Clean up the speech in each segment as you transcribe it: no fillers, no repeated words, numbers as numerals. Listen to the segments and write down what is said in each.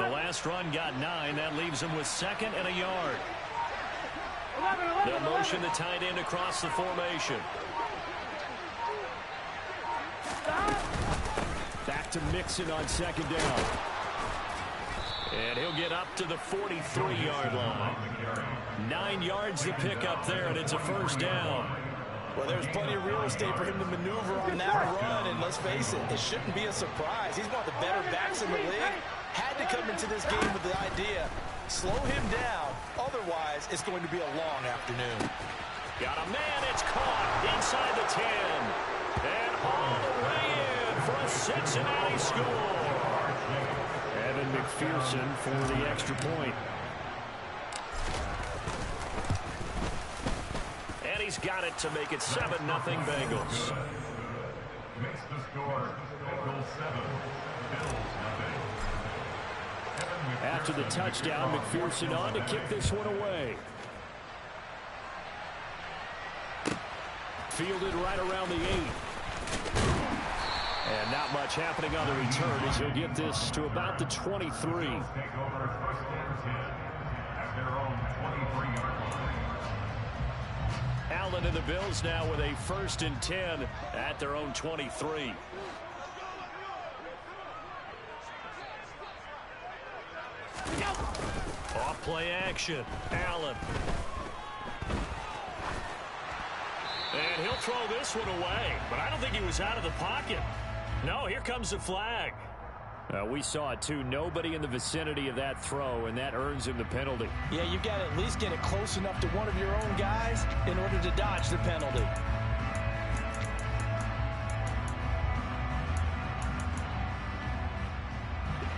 The last run got 9. That leaves him with 2nd and a yard. They'll motion the tight end across the formation. Back to Mixon on 2nd down. And he'll get up to the 43-yard line. 9 yards to pick up there, and it's a 1st down. Well, there's plenty of real estate for him to maneuver on that run, and let's face it, it shouldn't be a surprise. He's one of the better backs in the league. Had to come into this game with the idea, slow him down, otherwise it's going to be a long afternoon. Got a man, it's caught inside the 10. And all the way in for a Cincinnati score. Evan McPherson for the extra point. And he's got it to make it 7-0 Bengals. Makes the score Bengals 7, Bills nothing. After the touchdown, McPherson on to kick this one away. Fielded right around the 8. And not much happening on the return as he'll get this to about the 23. Take over 1st and 10 at their own 23-yard line. Allen and the Bills now with a 1st and 10 at their own 23. Off play action. Allen. And he'll throw this one away, but I don't think he was out of the pocket. No, here comes the flag. We saw it too. Nobody in the vicinity of that throw, and that earns him the penalty. Yeah, you've got to at least get it close enough to one of your own guys in order to dodge the penalty.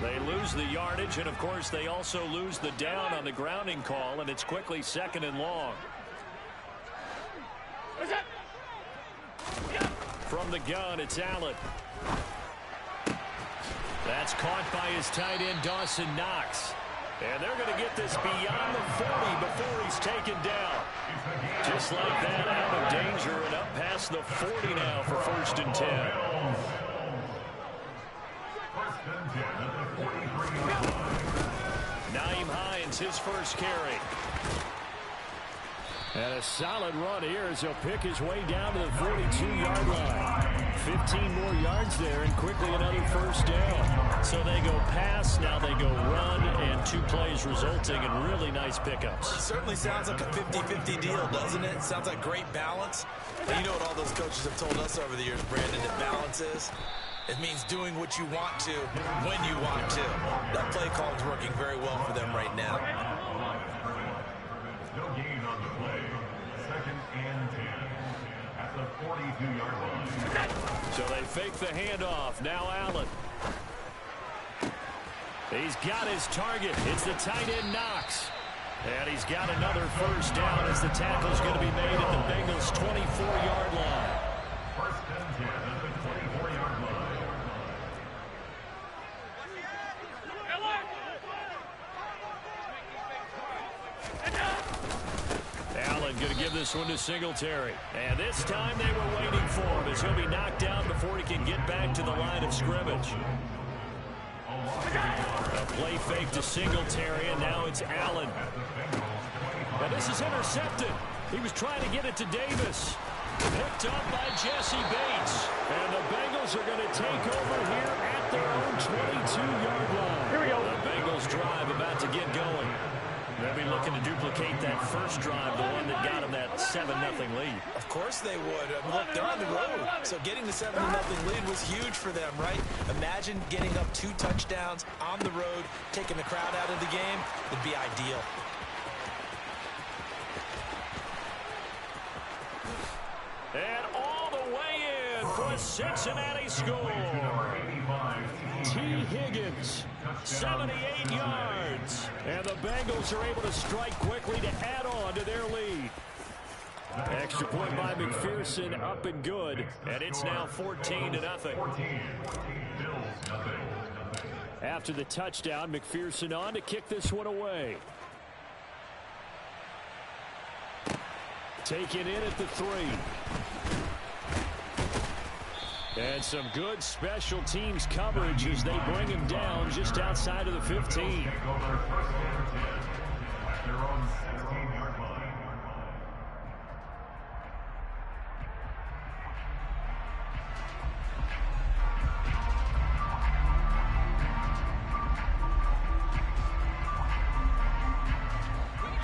They lose the yardage, and of course they also lose the down on the grounding call, and it's quickly 2nd and long. From the gun, it's Allen. That's caught by his tight end, Dawson Knox. And they're going to get this beyond the 40 before he's taken down. Just like that, out of danger and up past the 40 now for 1st and 10. 1st and 10 at the 43-yard line. Naeem Hines, his first carry. And a solid run here as he'll pick his way down to the 42-yard line. 15 more yards there and quickly another 1st down. So they go pass, now they go run, and 2 plays resulting in really nice pickups. It certainly sounds like a 50-50 deal, doesn't it? Sounds like great balance. And you know what all those coaches have told us over the years, Brandon, that balance is? It means doing what you want to when you want to. That play call is working very well for them right now. No gain on the play. 2nd and 10 at the 42-yard line. So they fake the handoff. Now Allen. He's got his target. It's the tight end Knox. And he's got another 1st down as the tackle's going to be made at the Bengals' 24-yard line. 1st and 10 at the 24-yard line. Allen going to give this one to Singletary. And this time they were waiting for him as he'll be knocked down before he can get back to the line of scrimmage. A play fake to Singletary, and now it's Allen. And this is intercepted. He was trying to get it to Davis. Picked up by Jesse Bates. And the Bengals are going to take over here at their own 22-yard line. Here we go. The Bengals drive about to get going. They'll be looking to duplicate that first drive, the one that got them that 7-0 lead. Of course they would. Look, they're on the road. So getting the 7-0 lead was huge for them, right? Imagine getting up 2 touchdowns on the road, taking the crowd out of the game. It'd be ideal. And all the way in for a Cincinnati score. T. Higgins, 78 yards. And the Bengals are able to strike quickly to add on to their lead. Extra point by McPherson, up and good. And it's now 14-0. After the touchdown, McPherson on to kick this one away. Taken in at the 3. And some good special teams coverage as they bring him down just outside of the 15. Take over first and 10 at their own 16-yard line.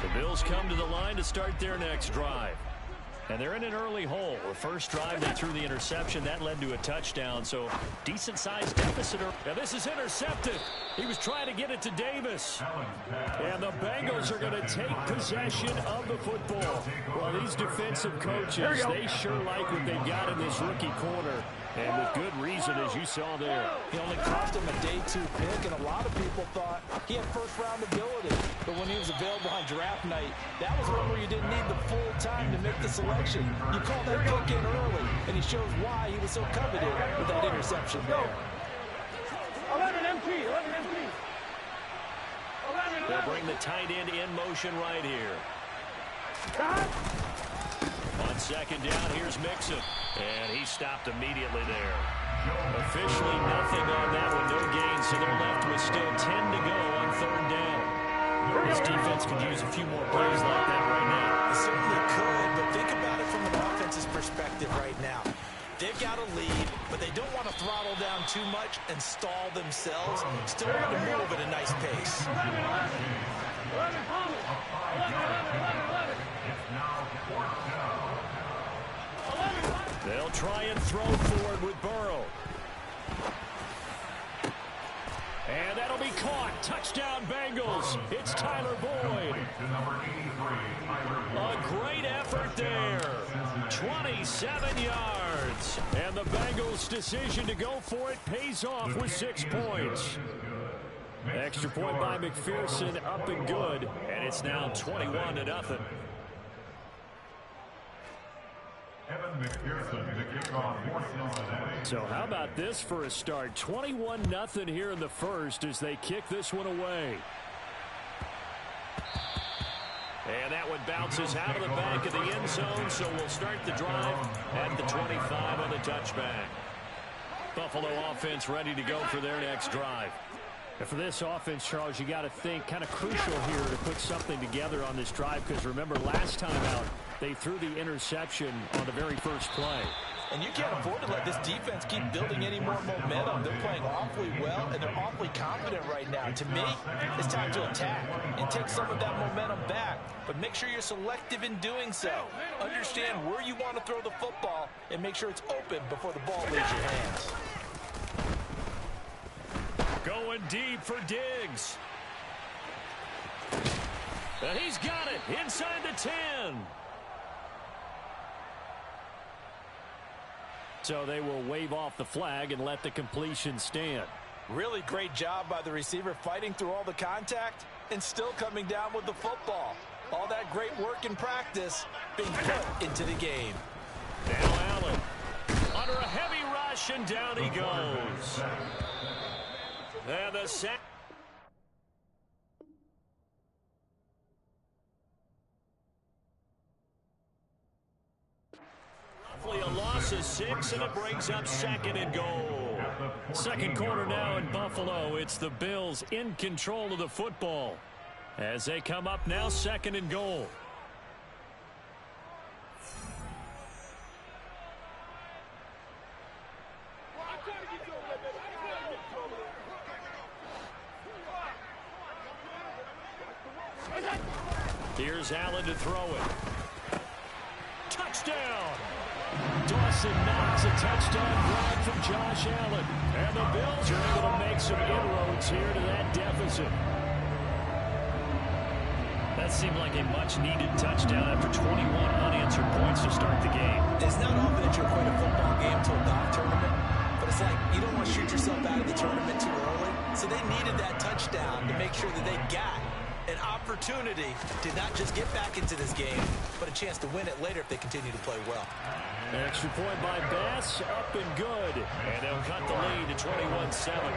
The Bills come to the line to start their next drive. And they're in an early hole. The first drive, they threw the interception. That led to a touchdown, so decent-sized deficit. Now this is intercepted. He was trying to get it to Davis. And the Bengals are going to take possession of the football. Well, these defensive coaches, they sure like what they've got in this rookie corner. And with good reason, as you saw there. He only cost him a day 2 pick, and a lot of people thought he had first-round ability. But when he was available on draft night, that was one where you didn't need the full time to make the selection. You called that pick in early, and he shows why he was so coveted with that interception there. 11 MT. They'll bring the tight end in motion right here. On second down, here's Mixon. And he stopped immediately there. Officially nothing on that one, no gain, so they're left with still 10 to go on third down. This defense could use a few more plays like that right now. They certainly could, but think about it from an offense's perspective right now. They've got a lead, but they don't want to throttle down too much and stall themselves. Still want to move at a nice pace. They'll try and throw forward with Burrow. And that'll be caught. Touchdown, Bengals. It's Tyler Boyd. A great effort there. 27 yards. And the Bengals' decision to go for it pays off with 6 points. Extra point by McPherson, up and good. And it's now 21-0. So how about this for a start? 21-0 here in the first as they kick this one away. And that one bounces out of the back of the end zone, so we'll start the drive at the 25 on the touchback. Buffalo offense ready to go for their next drive. And for this offense, Charles, you got to think kind of crucial here to put something together on this drive, because remember last time out they threw the interception on the very first play. And you can't afford to let this defense keep building any more momentum. They're playing awfully well, and they're awfully confident right now. To me, it's time to attack and take some of that momentum back. But make sure you're selective in doing so. Understand where you want to throw the football and make sure it's open before the ball leaves your hands. Going deep for Diggs. And he's got it inside the 10. So they will wave off the flag and let the completion stand. Really great job by the receiver fighting through all the contact and still coming down with the football. All that great work in practice being put into the game. Now Allen under a heavy rush, and down he goes. And the sack. A loss of 6, and it brings up second and goal. Second quarter now in Buffalo. It's the Bills in control of the football as they come up now second and goal. Here's Allen to throw it. Touchdown! Dawson Knox, a touchdown drive from Josh Allen. And the Bills are able to make some inroads here to that deficit. That seemed like a much-needed touchdown after 21 unanswered points to start the game. It's not often that you equate a football game to a golf tournament, but it's like you don't want to shoot yourself out of the tournament too early. So they needed that touchdown to make sure that they got an opportunity to not just get back into this game, but a chance to win it later if they continue to play well. Extra point by Bass, up and good. And they'll cut the lead to 21-7.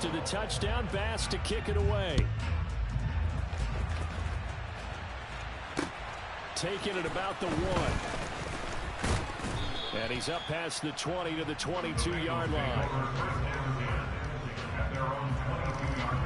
to the touchdown pass to kick it away. Taking it about the 1. And he's up past the 20 to the 22-yard line. At their own 22-yard line.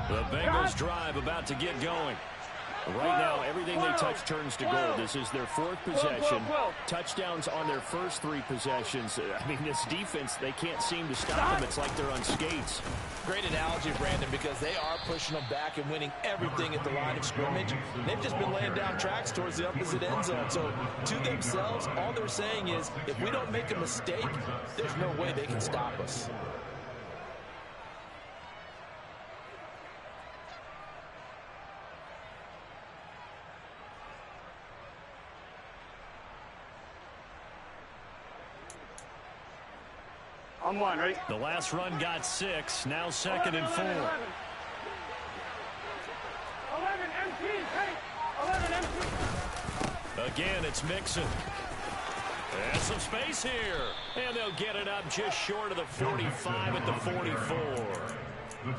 The Bengals drive about to get going. Right now, everything they touch turns to gold. This is their 4th possession. Touchdowns on their first 3 possessions. I mean, this defense, they can't seem to stop them. It's like they're on skates. Great analogy, Brandon, because they are pushing them back and winning everything at the line of scrimmage. They've just been laying down tracks towards the opposite end zone. So, to themselves, all they're saying is, if we don't make a mistake, there's no way they can stop us. On 1, ready? The last run got 6. Now 2nd and 4. 11 empty. Hey, 11 empty. Again, it's Mixon. And some space here. And they'll get it up just short of the 45 at the 44.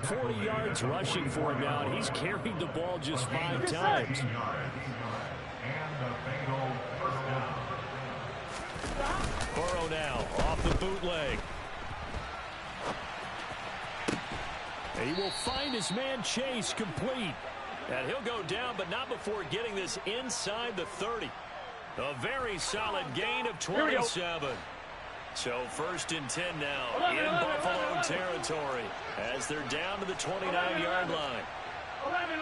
40 yards rushing for him now, and he's carried the ball just 5 times. And the Bengals first down. Burrow now off the bootleg. He will find his man Chase complete. And he'll go down, but not before getting this inside the 30. A very solid gain of 27. So 1st and 10 now in Buffalo territory as they're down to the 29-yard line. 11.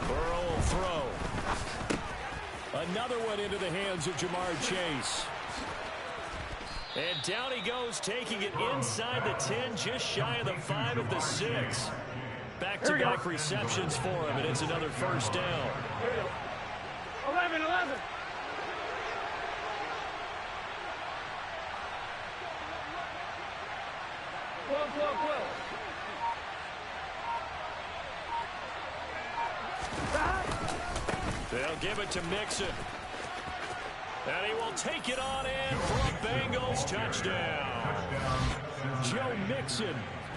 Burrow will throw. Another one into the hands of Jamar Chase. And down he goes, taking it inside the 10, just shy of the 5 at the 6. Back-to-back receptions for him, and it's another first down. 11. 12. They'll give it to Mixon. And he will take it on in for a Bengals touchdown. Joe Mixon,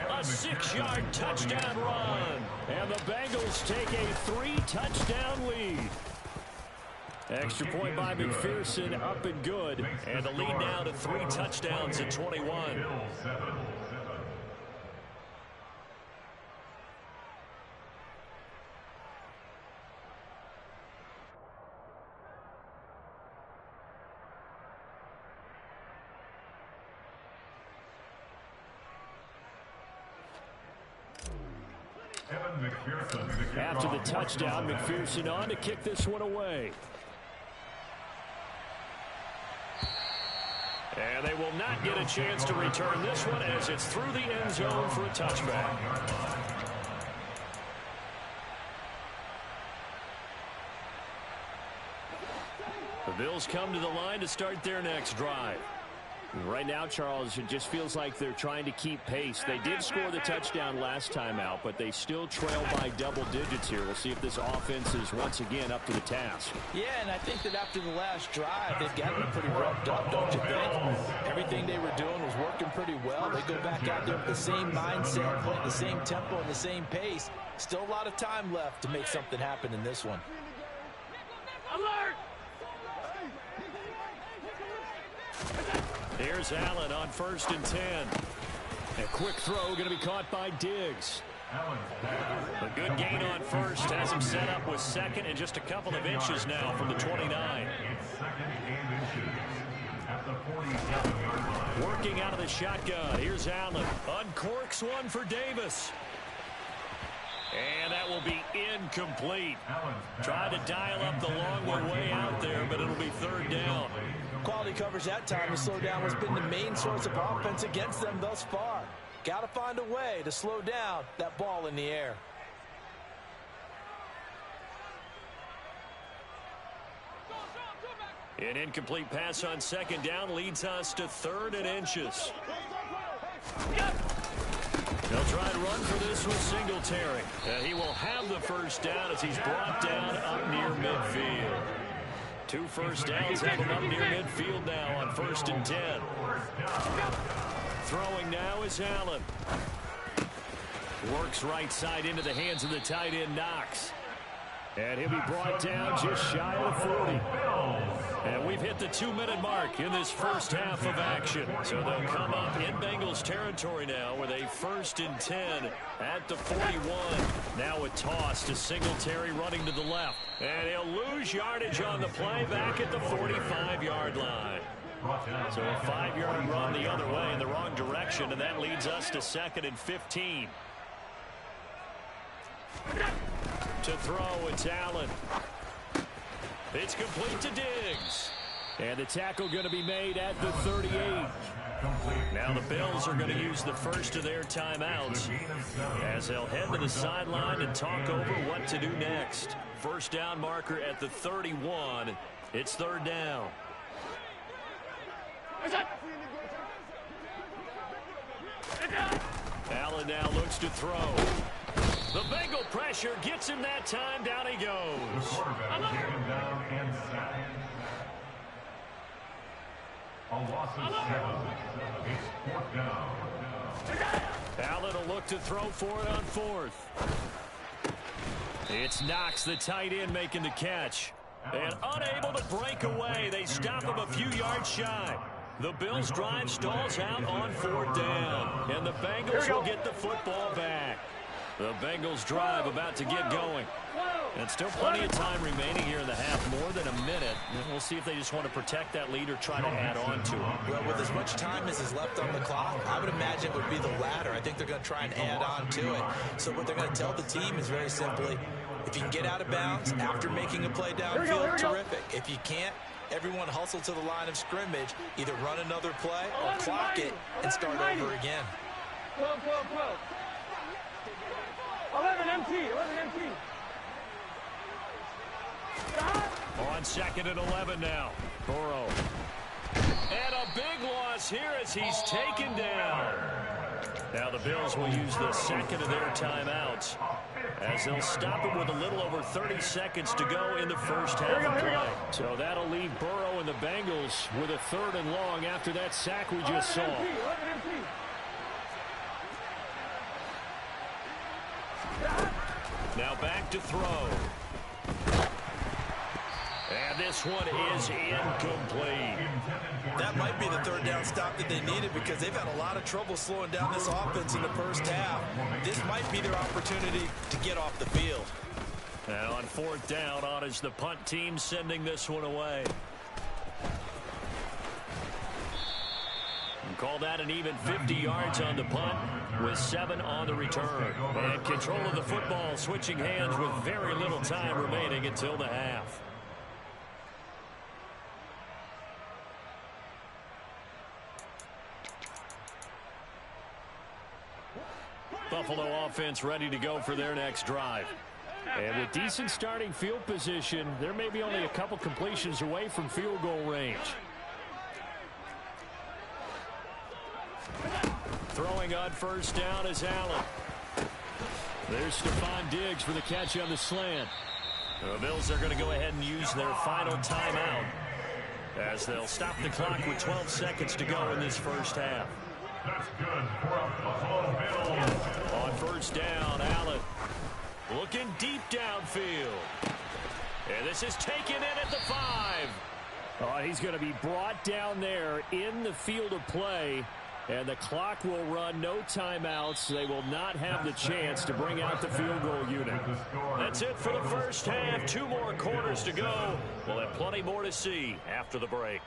a 6-yard touchdown run. And the Bengals take a 3-touchdown lead. Extra point by McPherson, up and good. And the lead now to 3 touchdowns at 21. After the touchdown, McPherson on to kick this one away. And they will not get a chance to return this one as it's through the end zone for a touchback. The Bills come to the line to start their next drive. Right now, Charles, it just feels like they're trying to keep pace. They did score the touchdown last time out, but they still trail by double digits here. We'll see if this offense is once again up to the task. Yeah, and I think that after the last drive, they've got to be pretty revved up, don't you think? Everything they were doing was working pretty well. They go back out there with the same mindset, playing the same tempo and the same pace. Still a lot of time left to make something happen in this one. Alert! Here's Allen on 1st and 10. A quick throw going to be caught by Diggs. A good gain on first has him set up with 2nd and just a couple of inches now from the 29. Working out of the shotgun. Here's Allen. Uncorks one for Davis. And that will be incomplete. Tried to dial up the long one way out there, but it'll be 3rd down. Quality coverage that time to slow down what's been the main source of offense against them thus far. Got to find a way to slow down that ball in the air. An incomplete pass on second down leads us to 3rd and inches. They'll try and run for this with Singletary. He will have the first down as he's brought down up near midfield. 2 first downs have him up near midfield now on 1st and 10. Throwing now is Allen. Works right side into the hands of the tight end Knox. And he'll be brought down just shy of 40. And we've hit the 2-minute mark in this first half of action. So they'll come up in Bengals territory now with a 1st and 10 at the 41. Now a toss to Singletary running to the left. And he'll lose yardage on the play back at the 45-yard line. So a 5-yard run the other way in the wrong direction, and that leads us to 2nd and 15. To throw, it's Allen. It's complete to Diggs. And the tackle going to be made at the 38. Now the Bills are going to use the first of their timeouts as they'll head to the sideline and talk over what to do next. First down marker at the 31. It's 3rd down. Allen now looks to throw. The Bengal pressure gets him that time. Down he goes. Down and sacked. A loss of 7. It's 4th down. Allen will look to throw for it on 4th. It's Knox, the tight end, making the catch. And unable to break away. They stop him a few yards shy. The Bills' drive stalls out on 4th down. And the Bengals will get the football back. The Bengals drive about to get going. And still plenty of time remaining here in the half, more than a minute. And we'll see if they just want to protect that lead or try to add on to it. Well, with as much time as is left on the clock, I would imagine it would be the latter. I think they're going to try and add on to it. So what they're going to tell the team is very simply, if you can get out of bounds after making a play downfield, terrific. If you can't, everyone hustle to the line of scrimmage, either run another play or clock it and start over again. 12. 11 MT. On 2nd and 11 now. Burrow. And a big loss here as he's taken down. Now the Bills will use the 2nd of their timeouts as they'll stop him with a little over 30 seconds to go in the first half of play. So that'll leave Burrow and the Bengals with a 3rd and long after that sack we just saw. Now back to throw. And this one is incomplete. That might be the 3rd down stop that they needed because they've had a lot of trouble slowing down this offense in the first half. This might be their opportunity to get off the field. And on 4th down, on is the punt team sending this one away. And call that an even 50 yards on the punt with 7 on the return. And control of the football switching hands with very little time remaining until the half. Buffalo offense ready to go for their next drive. And with decent starting field position, there may be only a couple completions away from field goal range. Throwing on 1st down is Allen. There's Stephon Diggs for the catch on the slant. The Bills are going to go ahead and use their final timeout as they'll stop the clock with 12 seconds to go in this first half. That's good for a Buffalo Bills. On 1st down, Allen looking deep downfield. And this is taken in at the 5. Oh, he's going to be brought down there in the field of play. And the clock will run, no timeouts. They will not have the chance to bring out the field goal unit. That's it for the first half. 2 more quarters to go. We'll have plenty more to see after the break.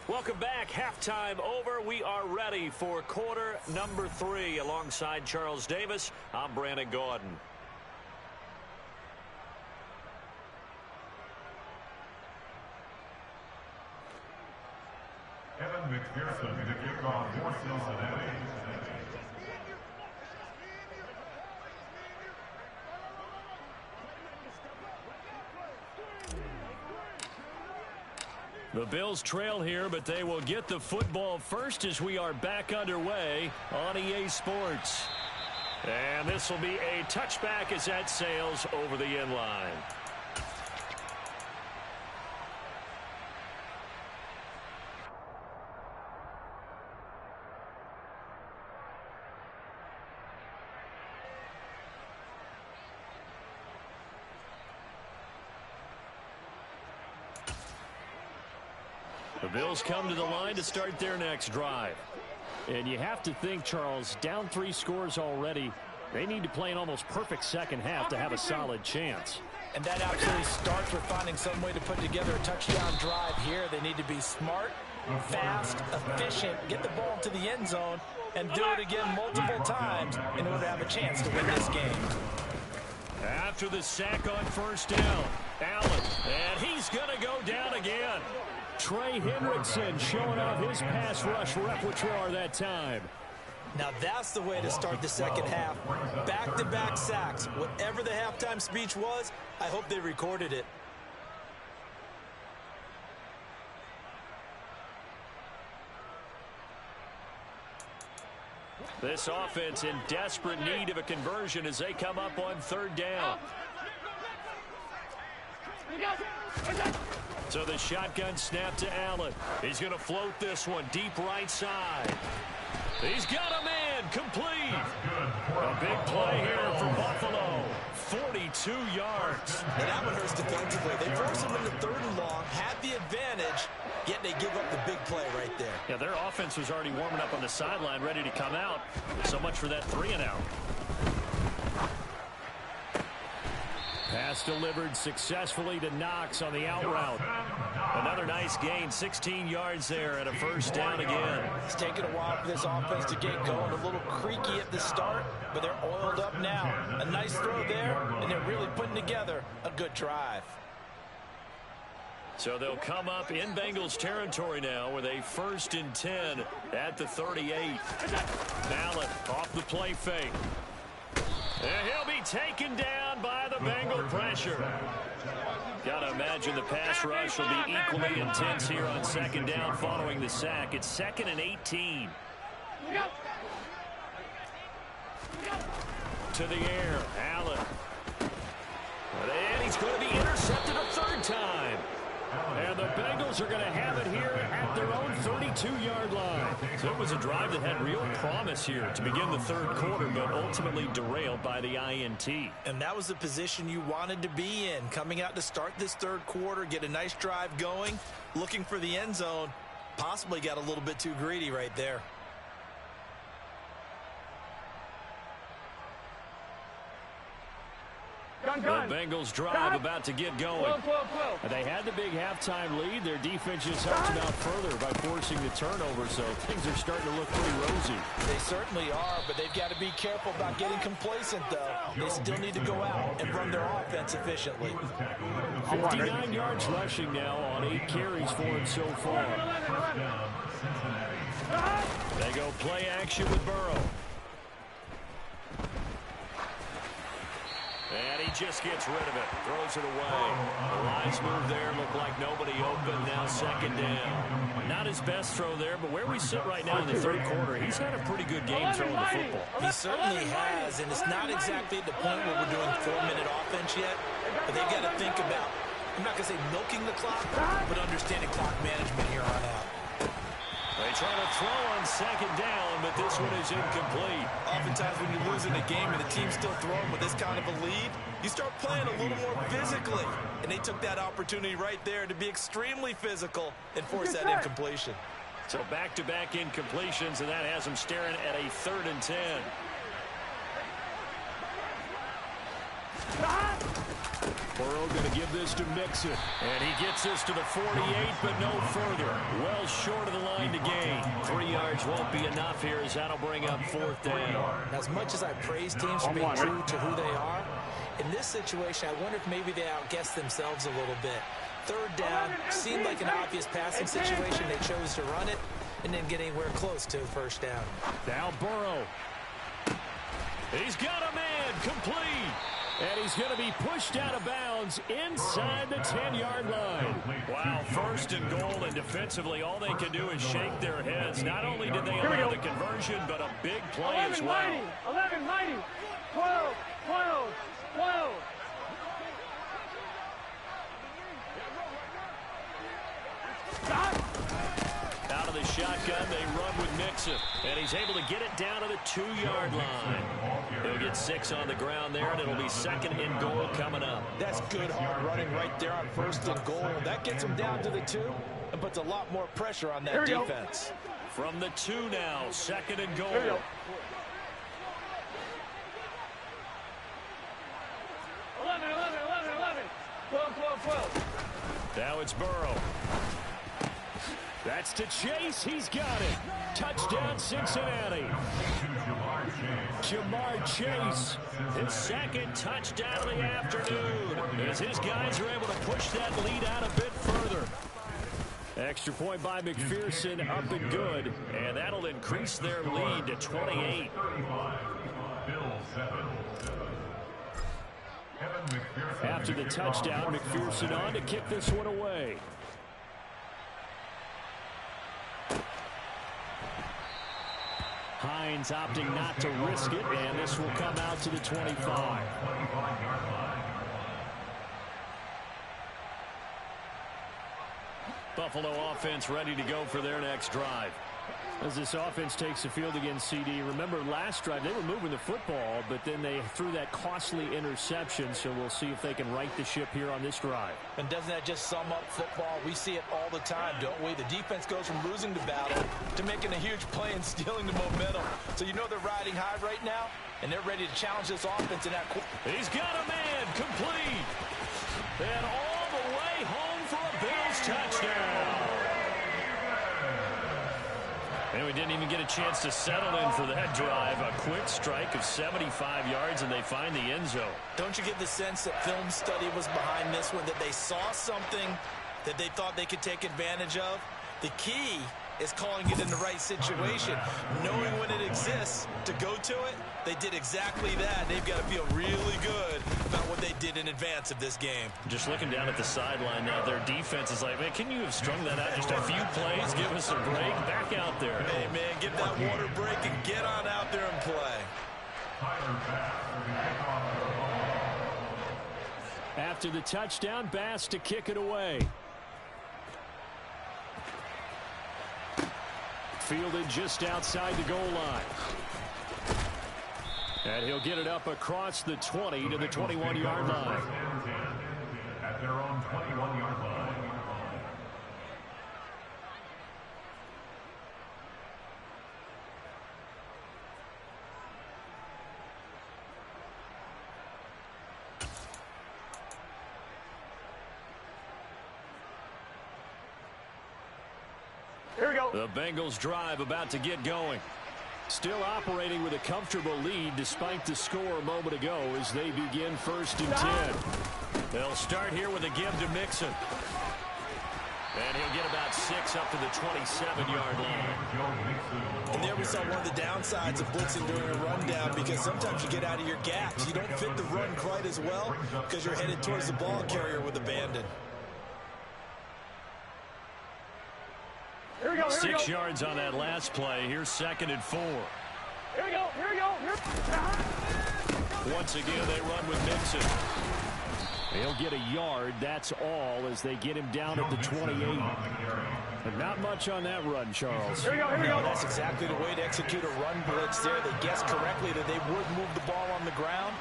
Welcome back. Halftime over. We are ready for quarter number 3. Alongside Charles Davis, I'm Brandon Gaudin. Pearson to kick off for Cincinnati. The Bills trail here, but they will get the football first as we are back underway on EA Sports. And this will be a touchback as that sails over the end line. The Bills come to the line to start their next drive. And you have to think, Charles, down 3 scores already. They need to play an almost perfect second half to have a solid chance. And that absolutely starts with finding some way to put together a touchdown drive here. They need to be smart, fast, efficient, get the ball to the end zone, and do it again multiple times in order to have a chance to win this game. After the sack on first down, Allen, and he's going to go down again. Trey Hendrickson showing off his pass rush repertoire that time. Now that's the way to start the second half. Back-to-back sacks. Whatever the halftime speech was, I hope they recorded it. This offense in desperate need of a conversion as they come up on third down. So the shotgun snap to Allen. He's going to float this one deep right side. He's got a man complete. A big play here for Buffalo. 42 yards. And that one hurts defensively. They forced him into third and long, had the advantage, yet they give up the big play right there. Yeah, their offense was already warming up on the sideline, ready to come out. So much for that 3-and-out. Pass delivered successfully to Knox on the out route. Another nice gain, 16 yards there and a first down again. It's taken a while for this offense to get going. A little creaky at the start, but they're oiled up now. A nice throw there, and they're really putting together a good drive. So they'll come up in Bengals territory now with a 1st and 10 at the 38. Allen off the play fake. And he'll be taken down by the Bengal pressure. Got to imagine the pass rush will be equally intense here on second down following the sack. It's 2nd and 18. To the air, Allen. And he's going to be intercepted a 3rd time. And the Bengals are going to have it here at their own 32-yard line. So it was a drive that had real promise here to begin the 3rd quarter, but ultimately derailed by the INT. And that was the position you wanted to be in. Coming out to start this 3rd quarter, get a nice drive going, looking for the end zone. Possibly got a little bit too greedy right there. The Bengals drive about to get going. They had the big halftime lead. Their defense just helped them out further by forcing the turnover, so things are starting to look pretty rosy. They certainly are, but they've got to be careful about getting complacent, though. They still need to go out and run their offense efficiently. 59 yards rushing now on 8 carries for him so far. They go play action with Burrow. And he just gets rid of it. Throws it away. The lines move there. Look like nobody open. Now 2nd down. Not his best throw there, but where we sit right now in the 3rd quarter, he's had a pretty good game throwing the football. He certainly has, and it's not exactly at the point where we're doing 4-minute offense yet, but they've got to think about, I'm not going to say milking the clock, but understanding clock management here on out. They try to throw on 2nd down, but this one is incomplete. Oftentimes when you lose in a game and the team's still throwing with this kind of a lead, you start playing a little more physically. And they took that opportunity right there to be extremely physical and force that incompletion. So back-to-back incompletions, and that has them staring at a 3rd and 10. Burrow going to give this to Mixon. And he gets this to the 48, but no further. Well short of the line to gain. 3 yards won't be enough here as that'll bring up 4th down. As much as I praise teams for being true to who they are, in this situation, I wonder if maybe they outguessed themselves a little bit. 3rd down, seemed like an obvious passing situation. They chose to run it. and didn't get anywhere close to a first down. Now Burrow. He's got a man complete. And he's going to be pushed out of bounds inside the 10-yard line. Wow, first and goal, and defensively, all they can do is shake their heads. Not only did they allow the conversion, but a big play as well. 11, 90, 12, 12, 12. Stop. Out of the shotgun, they run with Mixon. And he's able to get it down to the 2-yard line. He'll get 6 on the ground there, and it'll be second and goal coming up. That's good hard running right there on first and goal. That gets him down to the 2 and puts a lot more pressure on that defense. From the 2 now, second and goal. 11, 11, 11, 11. 12, 12, 12. Now it's Burrow. That's to Chase. He's got it. Touchdown, Cincinnati. Jamar Chase, his second touchdown of the afternoon, as his guys are able to push that lead out a bit further. Extra point by McPherson, up and good, and that'll increase their lead to 28. After the touchdown, McPherson on to kick this one away. Hines opting not to risk it, and this will come out to the 25. Buffalo offense ready to go for their next drive. As this offense takes the field against CD, remember last drive they were moving the football, but then they threw that costly interception, so we'll see if they can right the ship here on this drive. And doesn't that just sum up football? We see it all the time, don't we? The defense goes from losing the battle to making a huge play and stealing the momentum. So you know they're riding high right now, and they're ready to challenge this offense in that. He's got a man complete. And all the way home for a Bills touchdown. And we didn't even get a chance to settle in for that drive. A quick strike of 75 yards, and they find the end zone. Don't you get the sense that film study was behind this one, that they saw something that they thought they could take advantage of? The key is calling it in the right situation, knowing when it exists to go to it. They did exactly that. They've got to feel really good about what they did in advance of this game. Just looking down at the sideline now, their defense is like, man, can you have strung that out just a few plays? Give us a break. Back out there. Hey, man, get that water break and get on out there and play. After the touchdown, Bass to kick it away. Fielded just outside the goal line. And he'll get it up across the 20 to the 21-yard line. At their own 21-yard line. Here we go. The Bengals drive about to get going. Still operating with a comfortable lead despite the score a moment ago as they begin first and 10. They'll start here with a give to Mixon. And he'll get about 6 up to the 27-yard line. And there we saw one of the downsides of blitzing during a rundown, because sometimes you get out of your gaps. You don't fit the run quite as well because you're headed towards the ball carrier with abandon. Here we go. 6 yards on that last play. Here's second and 4. Here we go. Here we go. Once again, they run with Mixon. He'll get a yard. That's all as they get him down at the 28. But not much on that run, Charles. Here we go. Here we go. That's exactly the way to execute a run blitz there. They guessed correctly that they would move the ball on the ground,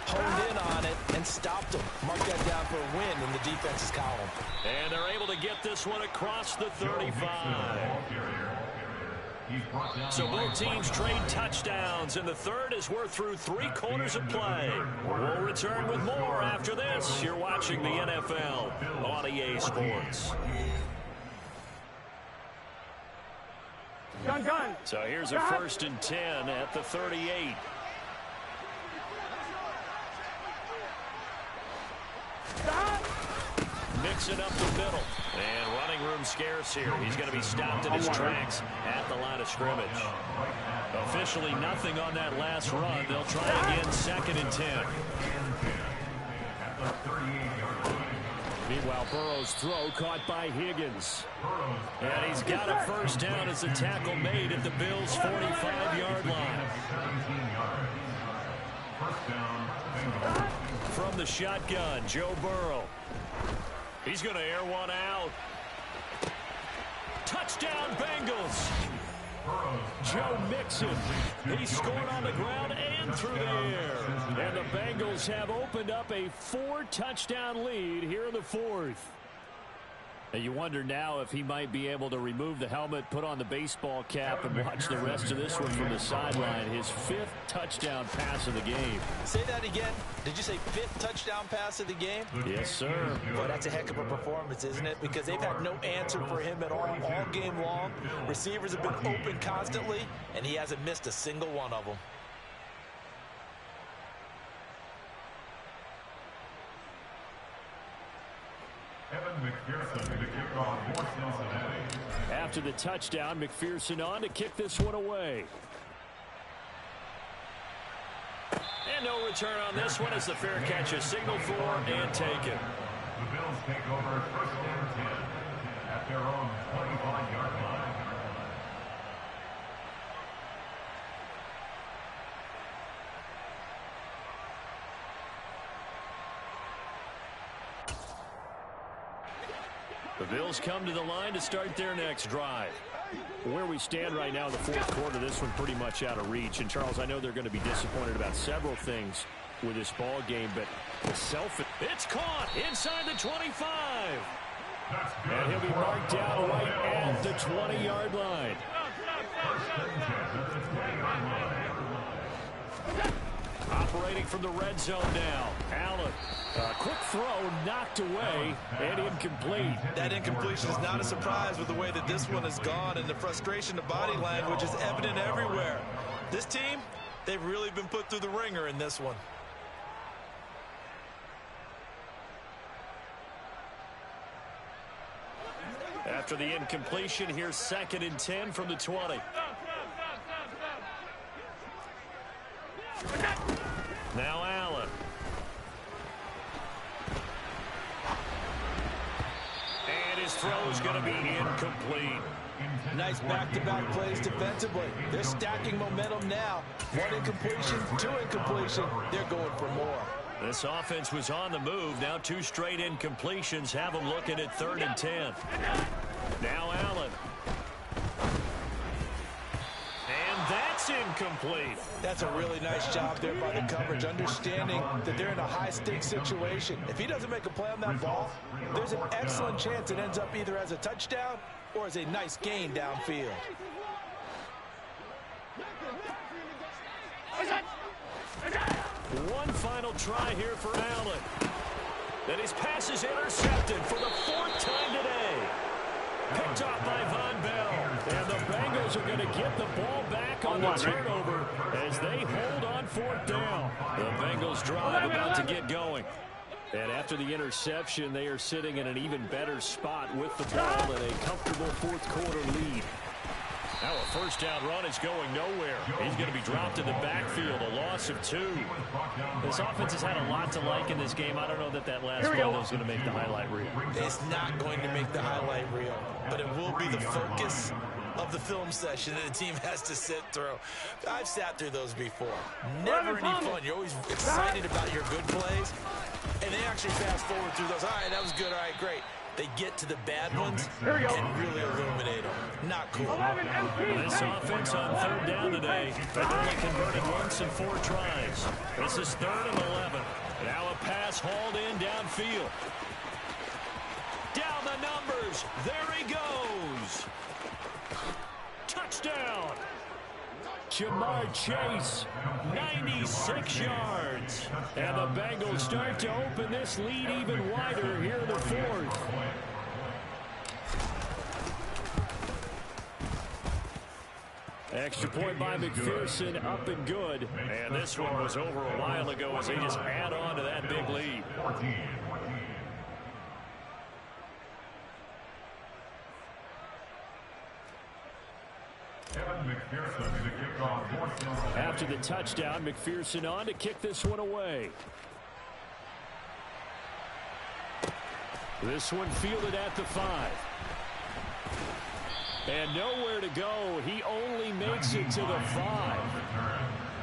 honed in on it, and stopped them. Mark that down for a win in the defense's column. And they're able to get this one across the 35. So both teams trade touchdowns, and the third as we're through 3 quarters of play. We'll return with more after this. You're watching the NFL on EA Sports. Gun. So here's a first and 10 at the 38. Mixing up the middle. And running room scarce here. He's going to be stopped in his tracks at the line of scrimmage. Officially nothing on that last run. They'll try again, 2nd and 10. Meanwhile, Burrow's throw caught by Higgins. And he's got a first down as the tackle made at the Bills' 45-yard line. From the shotgun, Joe Burrow. He's going to air one out. Touchdown, Bengals. Joe Mixon. He scored on the ground and through the air. And the Bengals have opened up a 4-touchdown lead here in the 4th. And you wonder now if he might be able to remove the helmet, put on the baseball cap, and watch the rest of this one from the sideline. His 5th touchdown pass of the game. Say that again. Did you say 5th touchdown pass of the game? Yes, sir. Well, that's a heck of a performance, isn't it? Because they've had no answer for him at all game long. Receivers have been open constantly, and he hasn't missed a single one of them. After the touchdown, McPherson on to kick this one away. And no return on this one as the fair catch is signaled for and taken. The Bills take over 1st and 10 at their own 25-yard line. The Bills come to the line to start their next drive. Where we stand right now in the 4th quarter, this one pretty much out of reach. And, Charles, I know they're going to be disappointed about several things with this ball game, but it's caught inside the 25. And he'll be marked down right at the 20-yard line. Operating from the red zone now. Allen. Quick throw knocked away and incomplete. That incompletion is not a surprise with the way that this one has gone, and the frustration of body language is evident everywhere. This team, they've really been put through the ringer in this one. After the incompletion, here's 2nd and 10 from the 20. Now Allen. And his throw's going to be incomplete. Nice back-to-back plays defensively. They're stacking momentum now. 1 incompletion, 2 incompletion. They're going for more. This offense was on the move. Now 2 straight incompletions have them looking at 3rd and 10. Now Allen. And that's incomplete. That's a really nice job there by the coverage, understanding that they're in a high-stakes situation. If he doesn't make a play on that ball, there's an excellent chance it ends up either as a touchdown or as a nice gain downfield. One final try here for Allen. And his pass is intercepted for the 4th time today. Picked off by Von Bell. And the Bengals are going to get the ball back on the turnover as they hold on 4th down. The Bengals drive about to get going. And after the interception, they are sitting in an even better spot with the ball and a comfortable 4th quarter lead. Now a first down run is going nowhere. He's going to be dropped in the backfield, a loss of 2. This offense has had a lot to like in this game. I don't know that last play is going to make the highlight reel. It's not going to make the highlight reel, but it will be the focus of the film session that the team has to sit through. I've sat through those before. Never any fun. You're always excited about your good plays, and they actually fast forward through those. All right, that was good. All right, great. They get to the bad ones and really illuminate them. Not cool. This offense on 3rd down today. They've only converted once in 4 tries. This is 3rd and 11. Now a pass hauled in downfield. Down the numbers. There he goes. Touchdown. Jamar Chase, 96 yards. And the Bengals start to open this lead even wider here in the 4th. Extra point by McPherson, up and good. And this one was over a while ago as they just add on to that big lead. After the touchdown, McPherson on to kick this one away. This one fielded at the 5. And nowhere to go. He only makes it to the 5.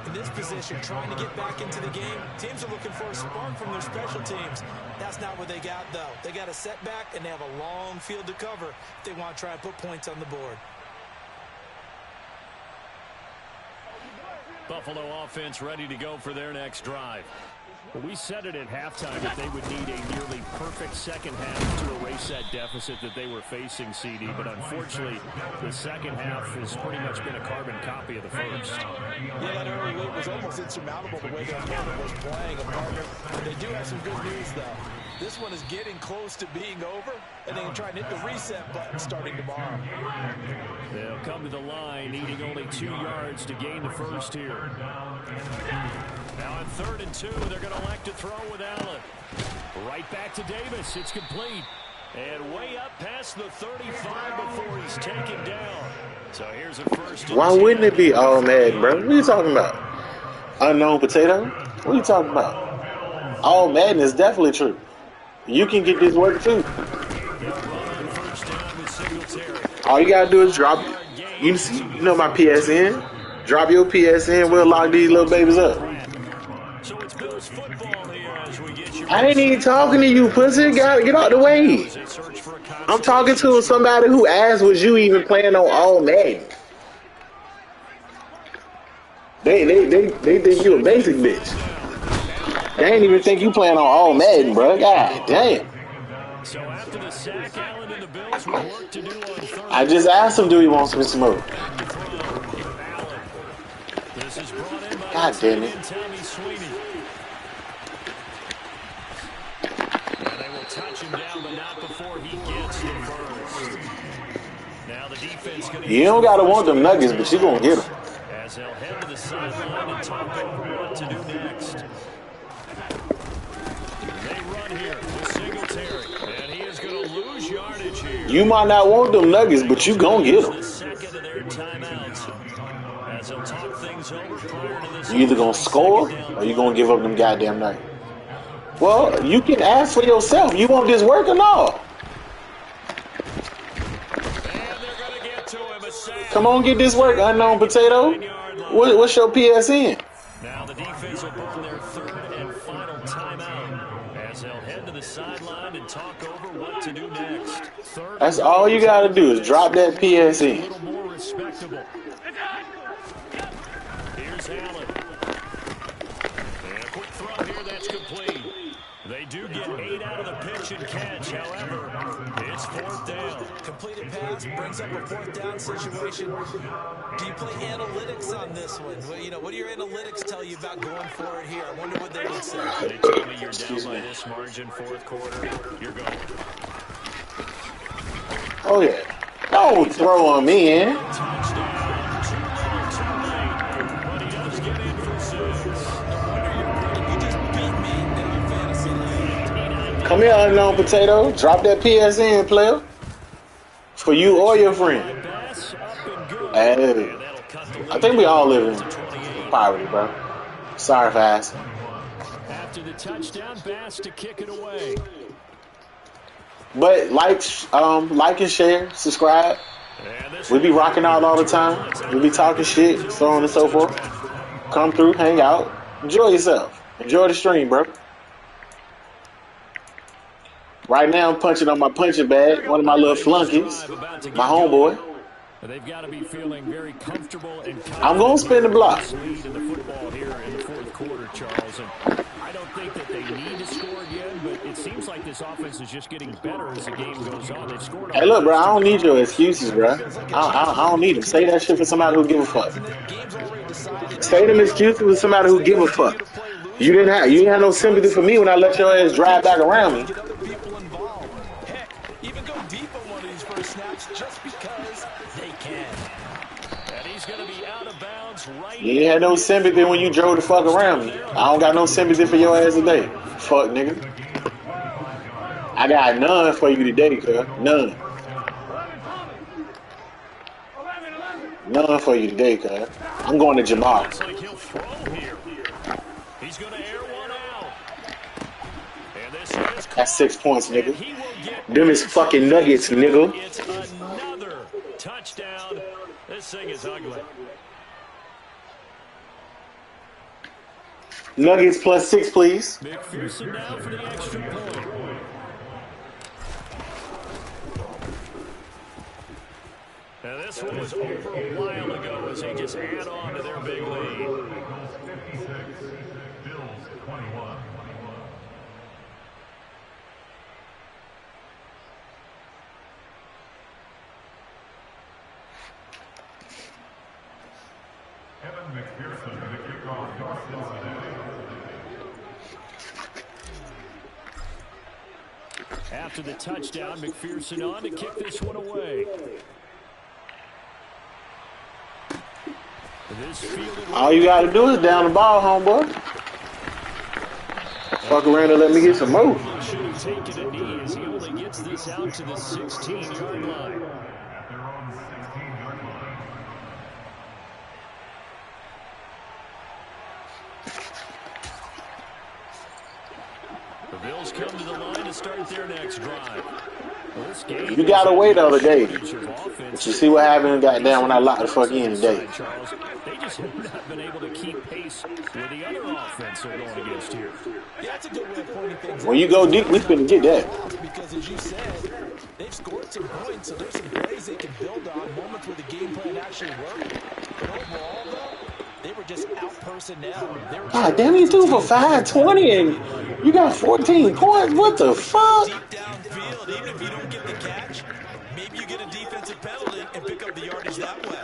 In this position, trying to get back into the game, teams are looking for a spark from their special teams. That's not what they got, though. They got a setback, and they have a long field to cover if they want to try and put points on the board. Buffalo offense ready to go for their next drive. Well, we said it at halftime that they would need a nearly perfect second half to erase that deficit that they were facing, CD. But unfortunately, the second half has pretty much been a carbon copy of the first. Yeah, that early lead was almost insurmountable the way their opponent was playing. They do have some good news, though. This one is getting close to being over, and they can try and hit the reset button starting tomorrow. They'll come to the line, needing only 2 yards to gain the first here. Now on 3rd and 2, they're going to elect to throw with Allen. Right back to Davis. It's complete. And way up past the 35 before he's taken down. So here's a first. Why wouldn't it be all Madden, bro? What are you talking about? Unknown potato? What are you talking about? All Madden is definitely true. You can get this work too. All you gotta do is drop. You know my PSN. Drop your PSN. We'll lock these little babies up. I ain't even talking to you, pussy. Get out the way. I'm talking to somebody who asked, was you even playing on all Madden? They think you a basic bitch. They ain't even think you playing on all Madden, bro. God damn. I just asked him, do he want some smoke? God damn it. They will touch him down, but not before he gets the first. Now the defense going to. You don't gotta want them nuggets, but you gonna get them. As they'll head to the sideline and talk over what to do next. They run here with Singletary, and he is going to lose yardage here. You might not want them nuggets, but you gonna get them. Second of their timeouts. As they'll talk things over prior to this. You either gonna score or you gonna give up them goddamn nuggets. Well, you can ask for yourself. You want this work or no? Come on, get this work, unknown potato. What's your PSN? Now the defense will burn their 3rd and final timeout as they'll head to the sideline and talk over what to do next. That's all you gotta do is drop that PSN. A little more respectable. Here's Allen. And a quick throw here that's complete. They do get 8 out of the pitch and catch. However, it's 4th down. Completed pass brings up a 4th down situation. Do you play analytics on this one? Well, you know, what do your analytics tell you about going for it here? I wonder what they would say. They tell me you're down by this margin, 4th quarter. You're going. Oh yeah. Don't throw on me, eh? Touchdown. Too little, too late. But he does get in for 6. You just beat me in our fantasy league. Come here, unknown potato. Drop that PSN, player. For you or your friend. Hey, I think we all live in poverty, bro. Sorry for asking. After the touchdown, Bass to kick it away. But like and share, subscribe. We be rocking out all the time. We be talking shit, so on and so forth. Come through, hang out, enjoy yourself. Enjoy the stream, bro. Right now, I'm punching on my punching bag. One of my little flunkies, my homeboy. They've got to be feeling very comfortable and I'm gonna spin the block. Lead in the football here in the 4th quarter, Charles. And I don't think that they need to score again, but it seems like this offense is just getting better as the game goes on. They've scored. Hey, look, bro, I don't need your excuses, bro. I don't need them. Say that shit for somebody who give a fuck. Say them excuses for somebody who give a fuck. You didn't have no sympathy for me when I let your ass drive back around me. Even go deep on one of these first snaps just because they can. And he's going to be out of bounds right. You ain't had no sympathy when you drove the fuck around me. I don't got no sympathy for your ass today. Fuck, nigga. I got none for you today, cuz. None. None for you today, cuz. I'm going to Jamar. Looks like he'll throw here. He's going to air one out. And this is That's 6 points, and nigga. he will get Them is fucking nuggets, nigga. It's another touchdown. This thing is ugly. Nuggets plus 6, please. McPherson now for the extra point. Now this one was over a while ago as they just add on to their big lead. Bengals 56, Bills 21. Evan McPherson to kick off for Cincinnati. After the touchdown, McPherson on to kick this one away. All you gotta do is down the ball, homeboy. Fuck around and let me get some more. Should have taken a knee as he only gets this out to the 16-yard line. At their own 16-yard line. The Bills come to the line to start their next drive. Well, this game You got away the other day. But you see what happened goddamn when I locked the fuck in today. Charles, they just have not been able to keep pace with the other offense they're going against here. Yeah, that's a good way of pointing things When you go deep, we finna get that. because, as you said, they've scored some points, so there's some plays they can build on, moments where the game plan actually worked. But overall, though, they were just out-personnel. God damn, you threw for 520 and you got 14 points? What the fuck? Deep downfield, even if you don't get the catch, maybe you get a defensive penalty and pick up the yardage that way.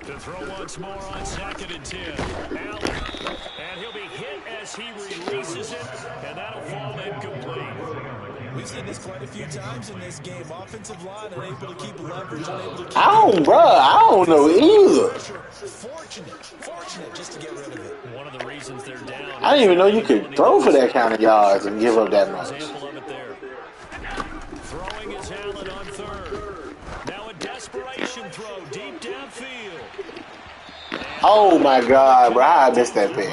To throw once more on 2nd and 10. Allen, and he'll be hit as he releases it, and that'll fall incomplete. We've seen this quite a few times in this game. Offensive line unable to keep leverage, unable to keep... I don't know either. Fortunate just to get rid of it. One of the reasons they're down. I didn't even know you could throw for that kind of yards and give up that much. Example of it there. Throwing is Allen on 3rd. Now a desperation throw deep downfield. Oh my God, bro, I missed that pick.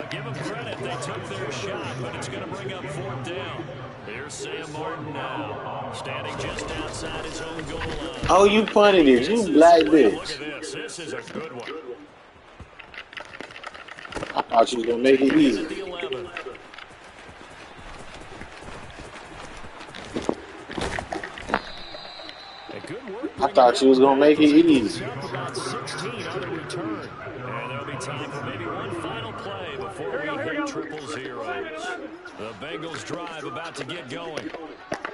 Give them credit, they took their shot, but it's going to bring up 4th down. Here's Sam Martin now, standing just outside his own goal line. Oh, you punted it, you black Look bitch. at this. This is a good one. I thought you was gonna make it easy. At the 11. Good work. I thought you was gonna make it easy. About 16 on the return. And there'll be time for maybe one final play before we hit triple zeros. The Bengals drive about to get going.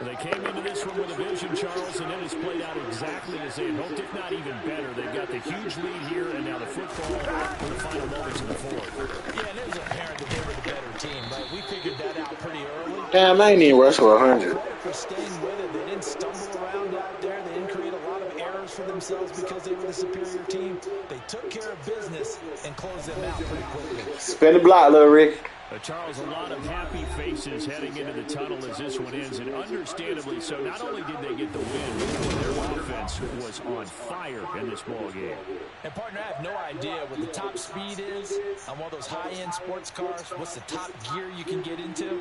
They came into this one with a vision, Charles, and it has played out exactly as they had hoped, if not even better. They've got the huge lead here, and now the football for the final moments of the 4th. Yeah, and it was apparent that they were the better team, right? We figured that out pretty early. Damn, I ain't even rush for 100. For staying with it, they didn't stumble around out there. They didn't create a lot of errors for themselves because they were the superior team. They took care of business and closed them out pretty quickly. Spin the block, little Rick. Charles, a lot of happy faces heading into the tunnel as this one ends, and understandably so. Not only did they get the win, their offense was on fire in this ball game. And, partner, I have no idea what the top speed is on one of those high-end sports cars. What's the top gear you can get into?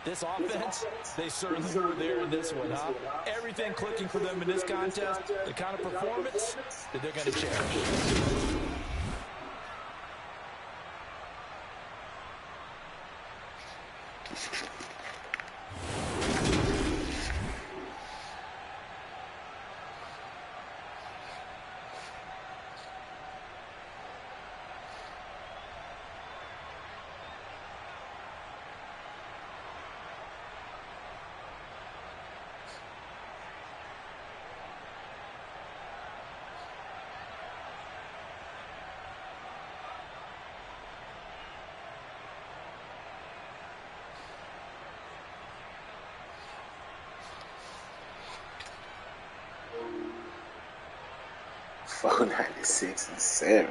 This offense, they certainly were there in this one, huh? Everything clicking for them in this contest, the kind of performance that they're going to cherish. Four 96 and 7.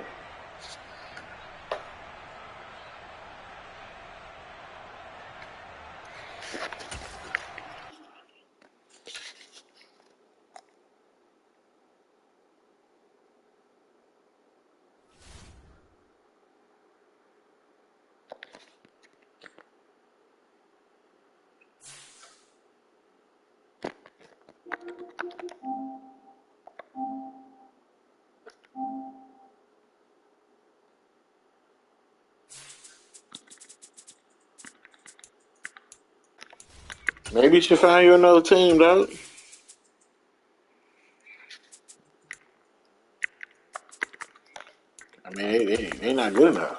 Maybe you should find you another team, dog. I mean, they not good enough.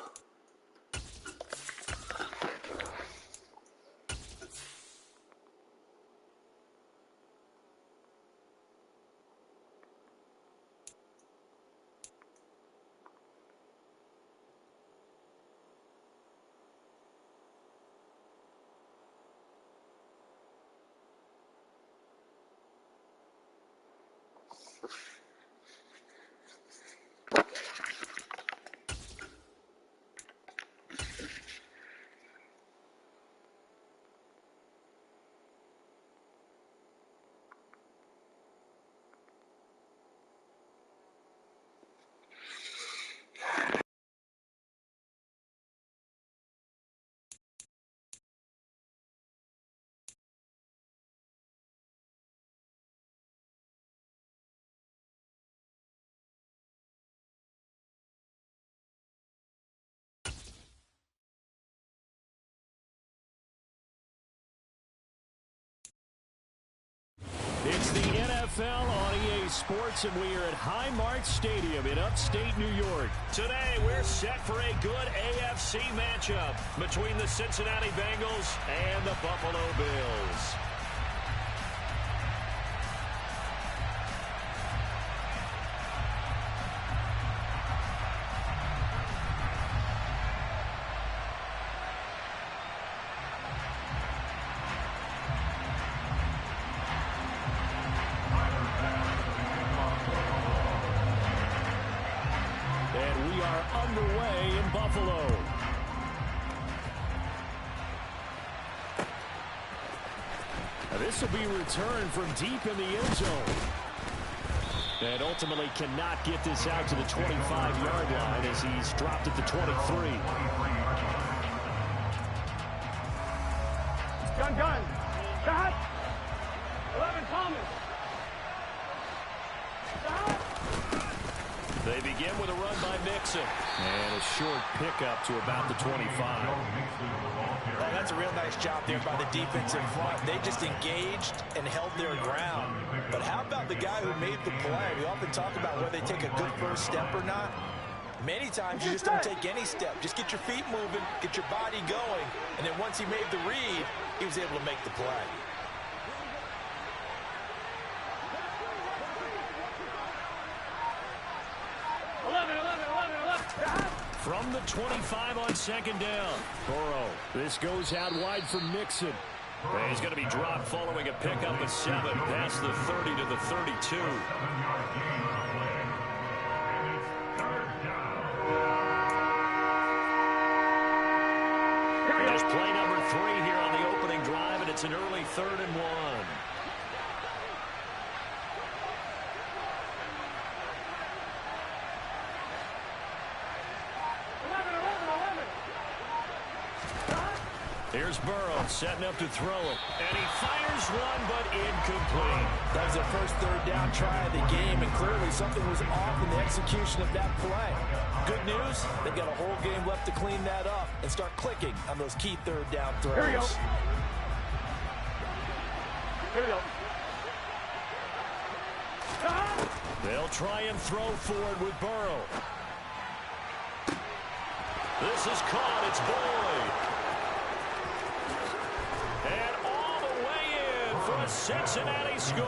It's the NFL on EA Sports, and we are at Highmark Stadium in upstate New York. Today, we're set for a good AFC matchup between the Cincinnati Bengals and the Buffalo Bills. Underway in Buffalo. This will be returned from deep in the end zone. And ultimately cannot get this out to the 25-yard line as he's dropped at the 23. Gun. Shot. 11 Thomas. Shot. They begin with a run by Mixon. And a short pickup to about the 25. Well, that's a real nice job there by the defensive front. They just engaged and held their ground. But how about the guy who made the play? We often talk about whether they take a good first step or not. Many times you just don't take any step. Just get your feet moving, get your body going. And then once he made the read, he was able to make the play. From the 25 on second down. Burrow. This goes out wide for Mixon. And he's going to be dropped following a pickup of 7 past the 30 to the 32. There's play number 3 here on the opening drive, and it's an early 3rd and 1. Here's Burrow setting up to throw it. And he fires one, but incomplete. That was their first 3rd down try of the game, and clearly something was off in the execution of that play. Good news, they've got a whole game left to clean that up and start clicking on those key 3rd down throws. Here we go. Here we go. They'll try and throw forward with Burrow. This is caught. It's Boyd. And all the way in for a Cincinnati score.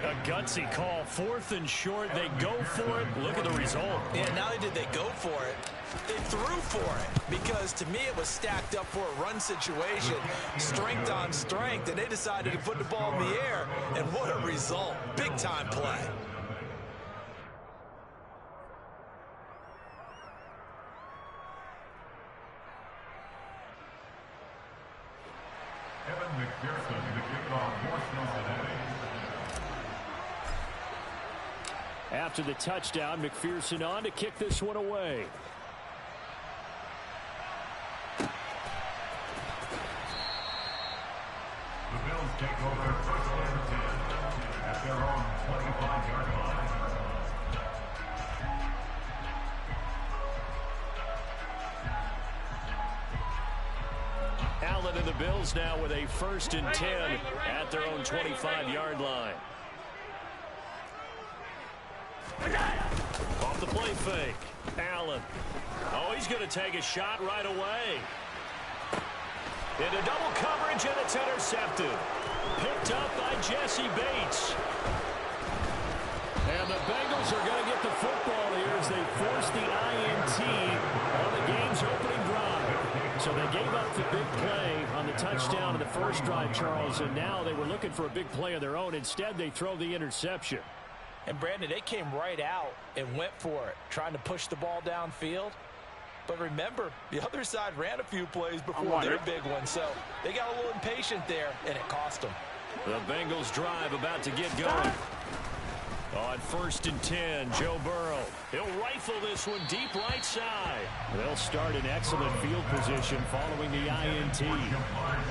A gutsy call. 4th and short. They go for it. Look at the result. Yeah, not only did they go for it, they threw for it. Because to me, it was stacked up for a run situation. Strength on strength. And they decided to put the ball in the air. And what a result. Big-time play. After the touchdown, McPherson on to kick this one away. The Bills take over first and 10 at their own 25-yard line. Allen and the Bills now with a 1st and 10 at their own 25-yard line. Off the play fake. Allen. Oh, he's going to take a shot right away. Into double coverage, and it's intercepted. Picked up by Jesse Bates. And the Bengals are going to get the football here as they force the INT on the game's opening drive. So they gave up the big play on the touchdown in the first drive, Charles, and now they were looking for a big play of their own. Instead, they throw the interception. And, Brandon, they came right out and went for it, trying to push the ball downfield. But remember, the other side ran a few plays before their big one, so they got a little impatient there, and it cost them. The Bengals drive about to get going. On 1st and 10, Joe Burrow. He'll rifle this one deep right side. They'll start in excellent field position following the INT.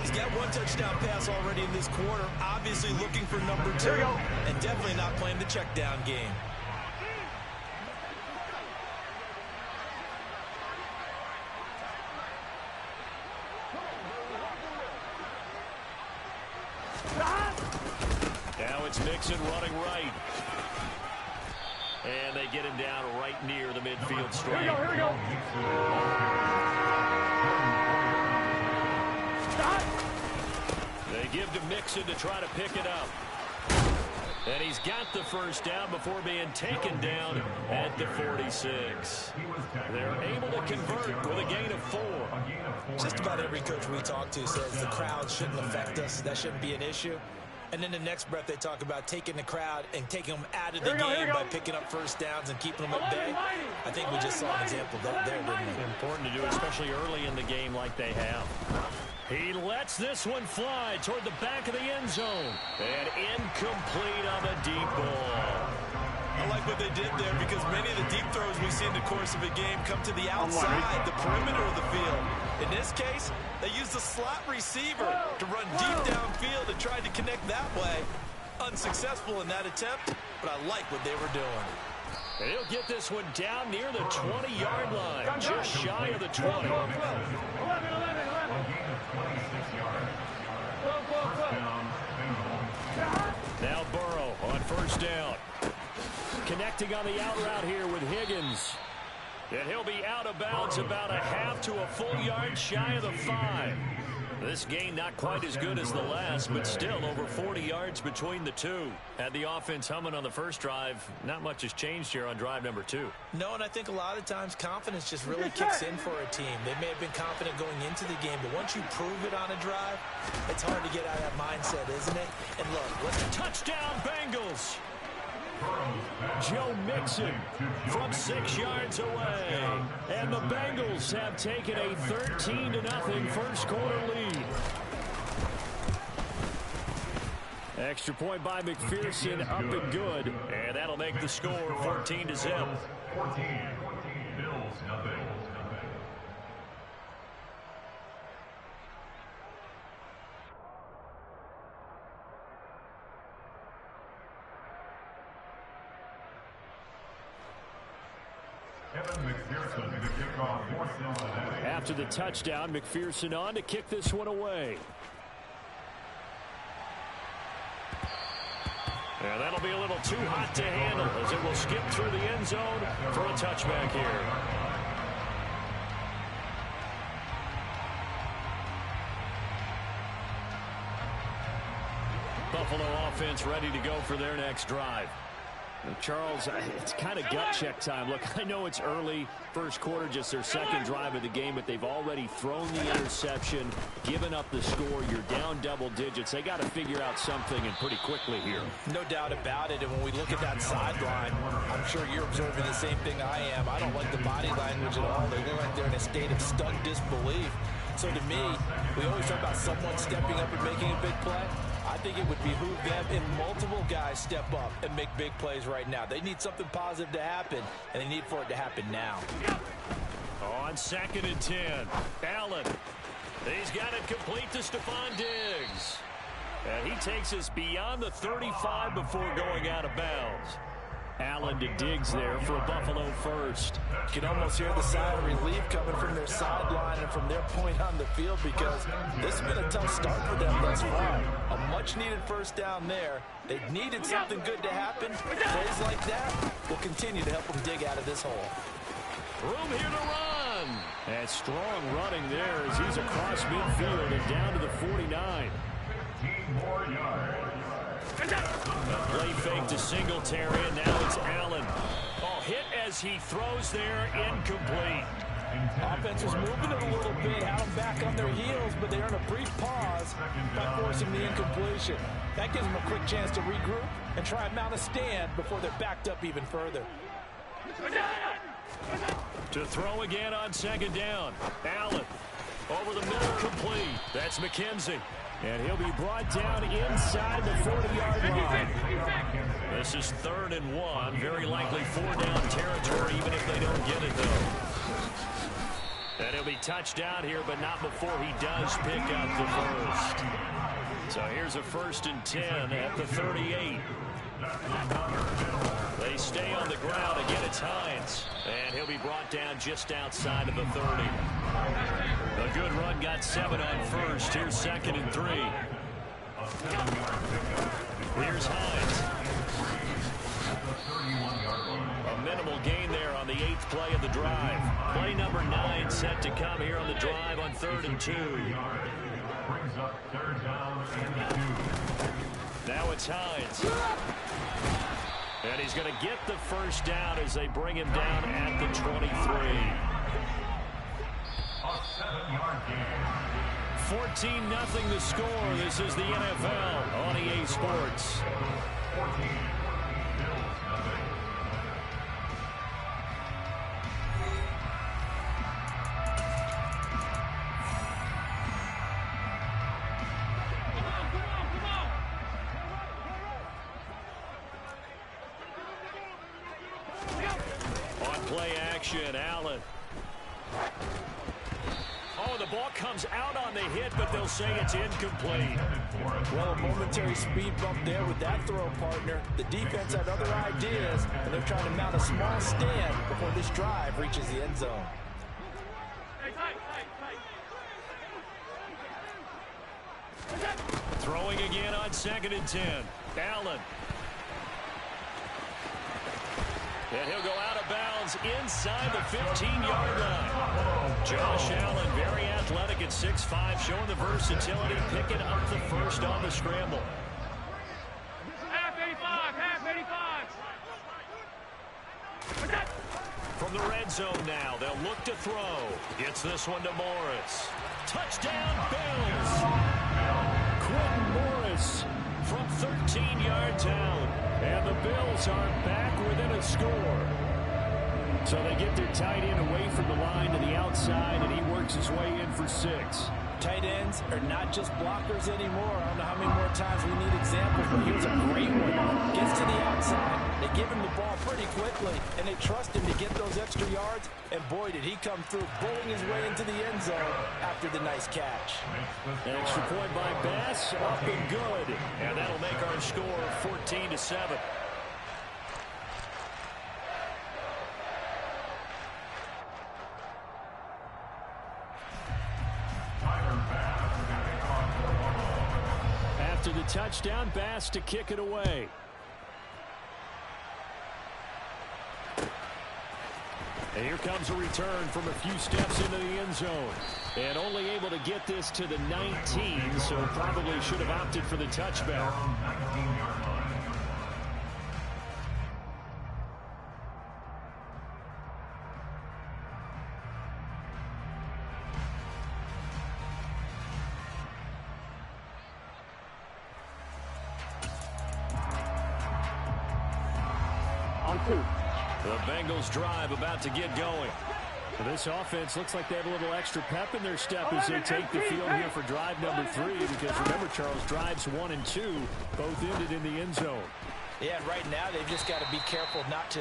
He's got 1 touchdown pass already in this quarter, obviously looking for number 2, and definitely not playing the check down game. Now it's Mixon running right. And they get him down right near the midfield stripe. Here we go. They give to Mixon to try to pick it up. And he's got the 1st down before being taken down at the 46. They're able to convert with a gain of 4. Just about every coach we talk to says the crowd shouldn't affect us. That shouldn't be an issue. And then the next breath they talk about taking the crowd and taking them out of the game by picking up 1st downs and keeping them at bay. I think we just saw an example there, didn't we? Important to do, especially early in the game like they have. He lets this one fly toward the back of the end zone. And incomplete on the deep ball. I like what they did there because many of the deep throws we see in the course of a game come to the outside, the perimeter of the field. In this case, they used the slot receiver to run deep downfield and tried to connect that way. Unsuccessful in that attempt, but I like what they were doing. And he'll get this one down near the 20-yard line, just shy of the 20. 11. Now Burrow on 1st down. Connecting on the out route here with Higgins. And he'll be out of bounds about a half to a full yard shy of the 5. This gain not quite as good as the last, but still over 40 yards between the two. Had the offense humming on the first drive. Not much has changed here on drive number 2. No, and I think a lot of times confidence just really kicks in for a team. They may have been confident going into the game, but once you prove it on a drive, it's hard to get out of that mindset, isn't it? And look, let's touchdown Bengals. Joe Mixon from 6 yards away. And the Bengals have taken a 13-0 first quarter lead. Extra point by McPherson, up and good. And that'll make the score 14-0. 14. Bills, nothing. After the touchdown, McPherson on to kick this one away. And that'll be a little too hot to handle as it will skip through the end zone for a touchback here. Buffalo offense ready to go for their next drive. Charles, it's kind of gut check time. Look, I know it's early, first quarter, just their second drive of the game, but they've already thrown the interception, given up the score. You're down double digits. They got to figure out something, and pretty quickly here. No doubt about it, and when we look at that sideline, I'm sure you're observing the same thing I am. I don't like the body language at all. They look like they're in a state of stunned disbelief. So to me, we always talk about someone stepping up and making a big play. I think it would behoove them if multiple guys step up and make big plays right now. They need something positive to happen, and they need for it to happen now. On 2nd and 10, Allen. He's got it complete to Stephon Diggs. And he takes us beyond the 35 before going out of bounds. Allen to Diggs there for a Buffalo first. You can almost hear the sigh of relief coming from their sideline and from their point on the field, because this has been a tough start for them thus far. A much-needed first down there. They needed something good to happen. Plays like that will continue to help them dig out of this hole. Room here to run. And strong running there as he's across midfield and down to the 49. 15 more yards. Play fake to Singletary, and now it's Allen. Oh, hit as he throws there, incomplete. Offense was moving it a little bit, had them back on their heels, but they earn a brief pause by forcing the incompletion. That gives them a quick chance to regroup and try and mount a stand before they're backed up even further. To throw again on second down. Allen over the middle, complete. That's McKenzie. And he'll be brought down inside the 40-yard line. This is 3rd and 1. Very likely 4-down territory, even if they don't get it, though. And he'll be touched down here, but not before he does pick up the first. So here's a 1st and 10 at the 38. They stay on the ground. Again, it's Hines. And he'll be brought down just outside of the 30. A good run, got 7 on first. Here's 2nd and 3. Here's Hines. A minimal gain there on the 8th play of the drive. Play number 9 set to come here on the drive on 3rd and 2. Brings up 3rd down and 2. Now it's Hines. And he's going to get the first down as they bring him down at the 23. A 7-yard gain. 14-0 the score. This is the NFL on EA Sports. 14. Bills nothing. Play action, Allen. Oh, the ball comes out on the hit, but they'll say it's incomplete. Well, a momentary speed bump there with that throw, partner. The defense had other ideas, and they're trying to mount a small stand before this drive reaches the end zone. Throwing again on 2nd and 10. Allen. And he'll go out of bounds inside the 15-yard line. Josh Allen, very athletic at 6'5", showing the versatility, picking up the first on the scramble. Half 85. From the red zone now, they'll look to throw. Gets this one to Morris. Touchdown, Bills! Quentin Morris from 13 yards out. And the Bills are back within a score. So they get their tight end away from the line to the outside, and he works his way in for 6. Tight ends are not just blockers anymore. I don't know how many more times we need examples, but here's a great one. Gets to the outside. They give him the ball pretty quickly, and they trust him to get those extra yards. And boy, did he come through, bullying his way into the end zone after the nice catch. Extra point by Bass, up and good. And that'll make our score 14-7. After the touchdown, Bass to kick it away. And here comes a return from a few steps into the end zone. And only able to get this to the 19, so probably should have opted for the touchback. The Bengals drive about to get going. This offense looks like they have a little extra pep in their step as they take the field here for drive number 3, because remember, Charles, drives 1 and 2 both ended in the end zone. Yeah, right now they've just got to be careful not to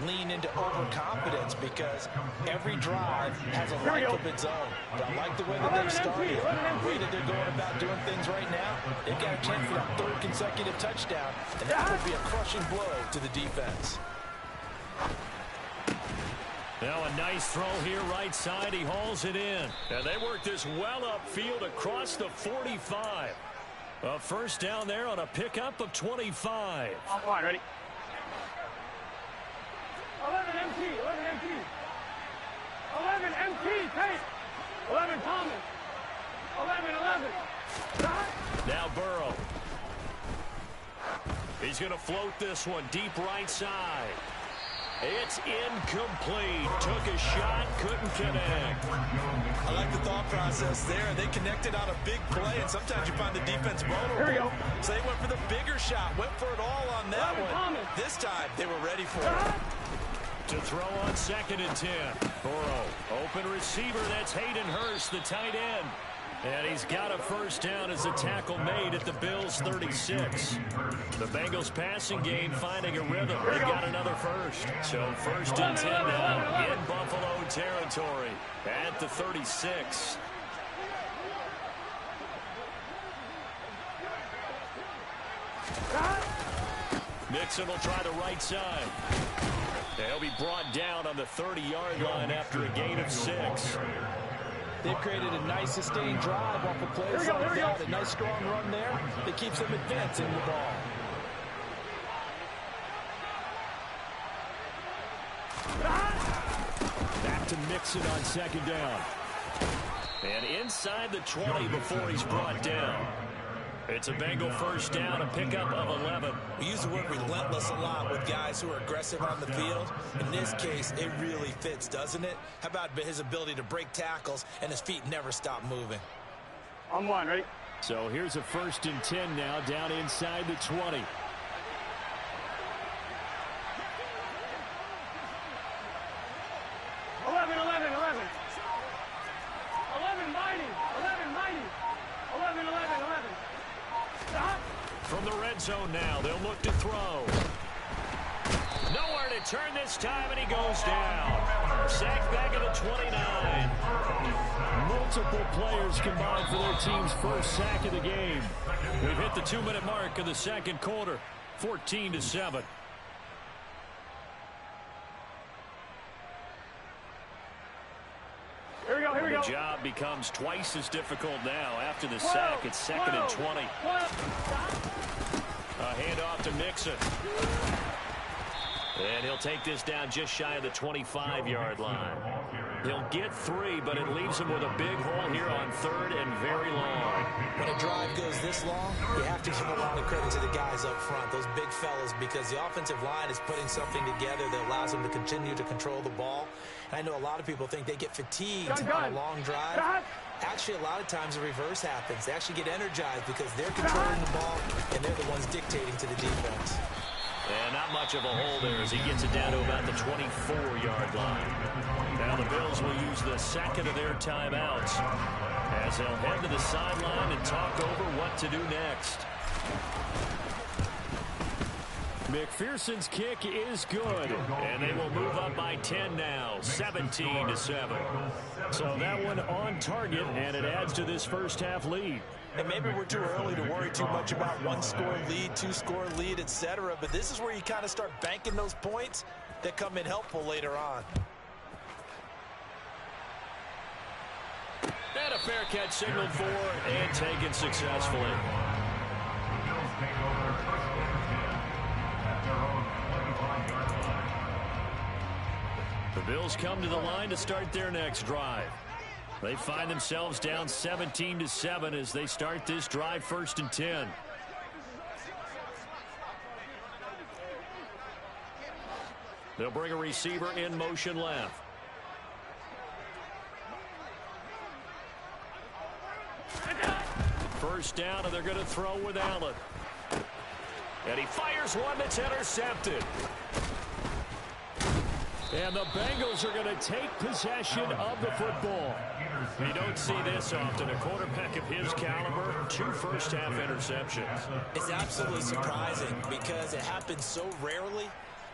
lean into overconfidence, because every drive has a life of its own. But I like the way that they've started, the way that they're going about doing things right now. They've got a chance for that 3rd consecutive touchdown, and that would be a crushing blow to the defense. Now a nice throw here right side. He hauls it in. And they work this well upfield across the 45. A first down there on a pickup of 25. All right, ready? 11 MT, 11 MT. 11 MT, tape. 11 Thomas. 11. Now Burrow. He's going to float this one deep right side. It's incomplete. Took a shot, couldn't connect. I like the thought process there. They connected on a big play, and sometimes you find the defense vulnerable. Here we go. So they went for the bigger shot, went for it all on that one. This time, they were ready for it. To throw on 2nd and 10. Burrow, open receiver. That's Hayden Hurst, the tight end. And he's got a first down as the tackle made at the Bills' 36. The Bengals passing game finding a rhythm. They've got another first. So 1st and 10 now in Buffalo territory at the 36. Mixon will try the right side. He'll be brought down on the 30-yard line after a gain of 6. They've created a nice sustained drive off of plays like that. A nice strong run there that keeps them advancing the ball. Back to Mixon on 2nd down. And inside the 20 before he's brought down. It's a Bengal first down, a pickup of 11. We use the word relentless a lot with guys who are aggressive on the field. In this case, it really fits, doesn't it? How about his ability to break tackles and his feet never stop moving? On one, ready? So here's a 1st and 10 now down inside the 20. From the red zone now, they'll look to throw. Nowhere to turn this time, and he goes down. Sacked back at the 29. Multiple players combined for their team's first sack of the game. We've hit the 2-minute mark of the second quarter, 14-7. Here we go. The job becomes twice as difficult now after the sack. It's 2nd and 20. A handoff to Mixon. And he'll take this down just shy of the 25-yard line. He'll get 3, but it leaves him with a big hole here on 3rd and very long. When a drive goes this long, you have to give a lot of credit to the guys up front, those big fellas, because the offensive line is putting something together that allows them to continue to control the ball. And I know a lot of people think they get fatigued on a long drive. Actually, a lot of times the reverse happens. They actually get energized because they're controlling the ball, and they're the ones dictating to the defense. And not much of a hole there as he gets it down to about the 24-yard line. Now the Bills will use the second of their timeouts as they'll head to the sideline and talk over what to do next. McPherson's kick is good, and they will move up by 10 now, 17-7. So that one on target, and it adds to this first half lead. And maybe we're too early to worry too much about one-score lead, two-score lead, etc. But this is where you kind of start banking those points that come in helpful later on. And a fair catch signaled for and taken successfully. Bills take over 1st and 10 at their own 25-yard line. The Bills come to the line to start their next drive. They find themselves down 17-7 as they start this drive 1st and 10. They'll bring a receiver in motion left. First down, and they're going to throw with Allen. And he fires one that's intercepted. And the Bengals are going to take possession of the football. You don't see this often. A quarterback of his caliber, 2 first-half interceptions. It's absolutely surprising because it happens so rarely.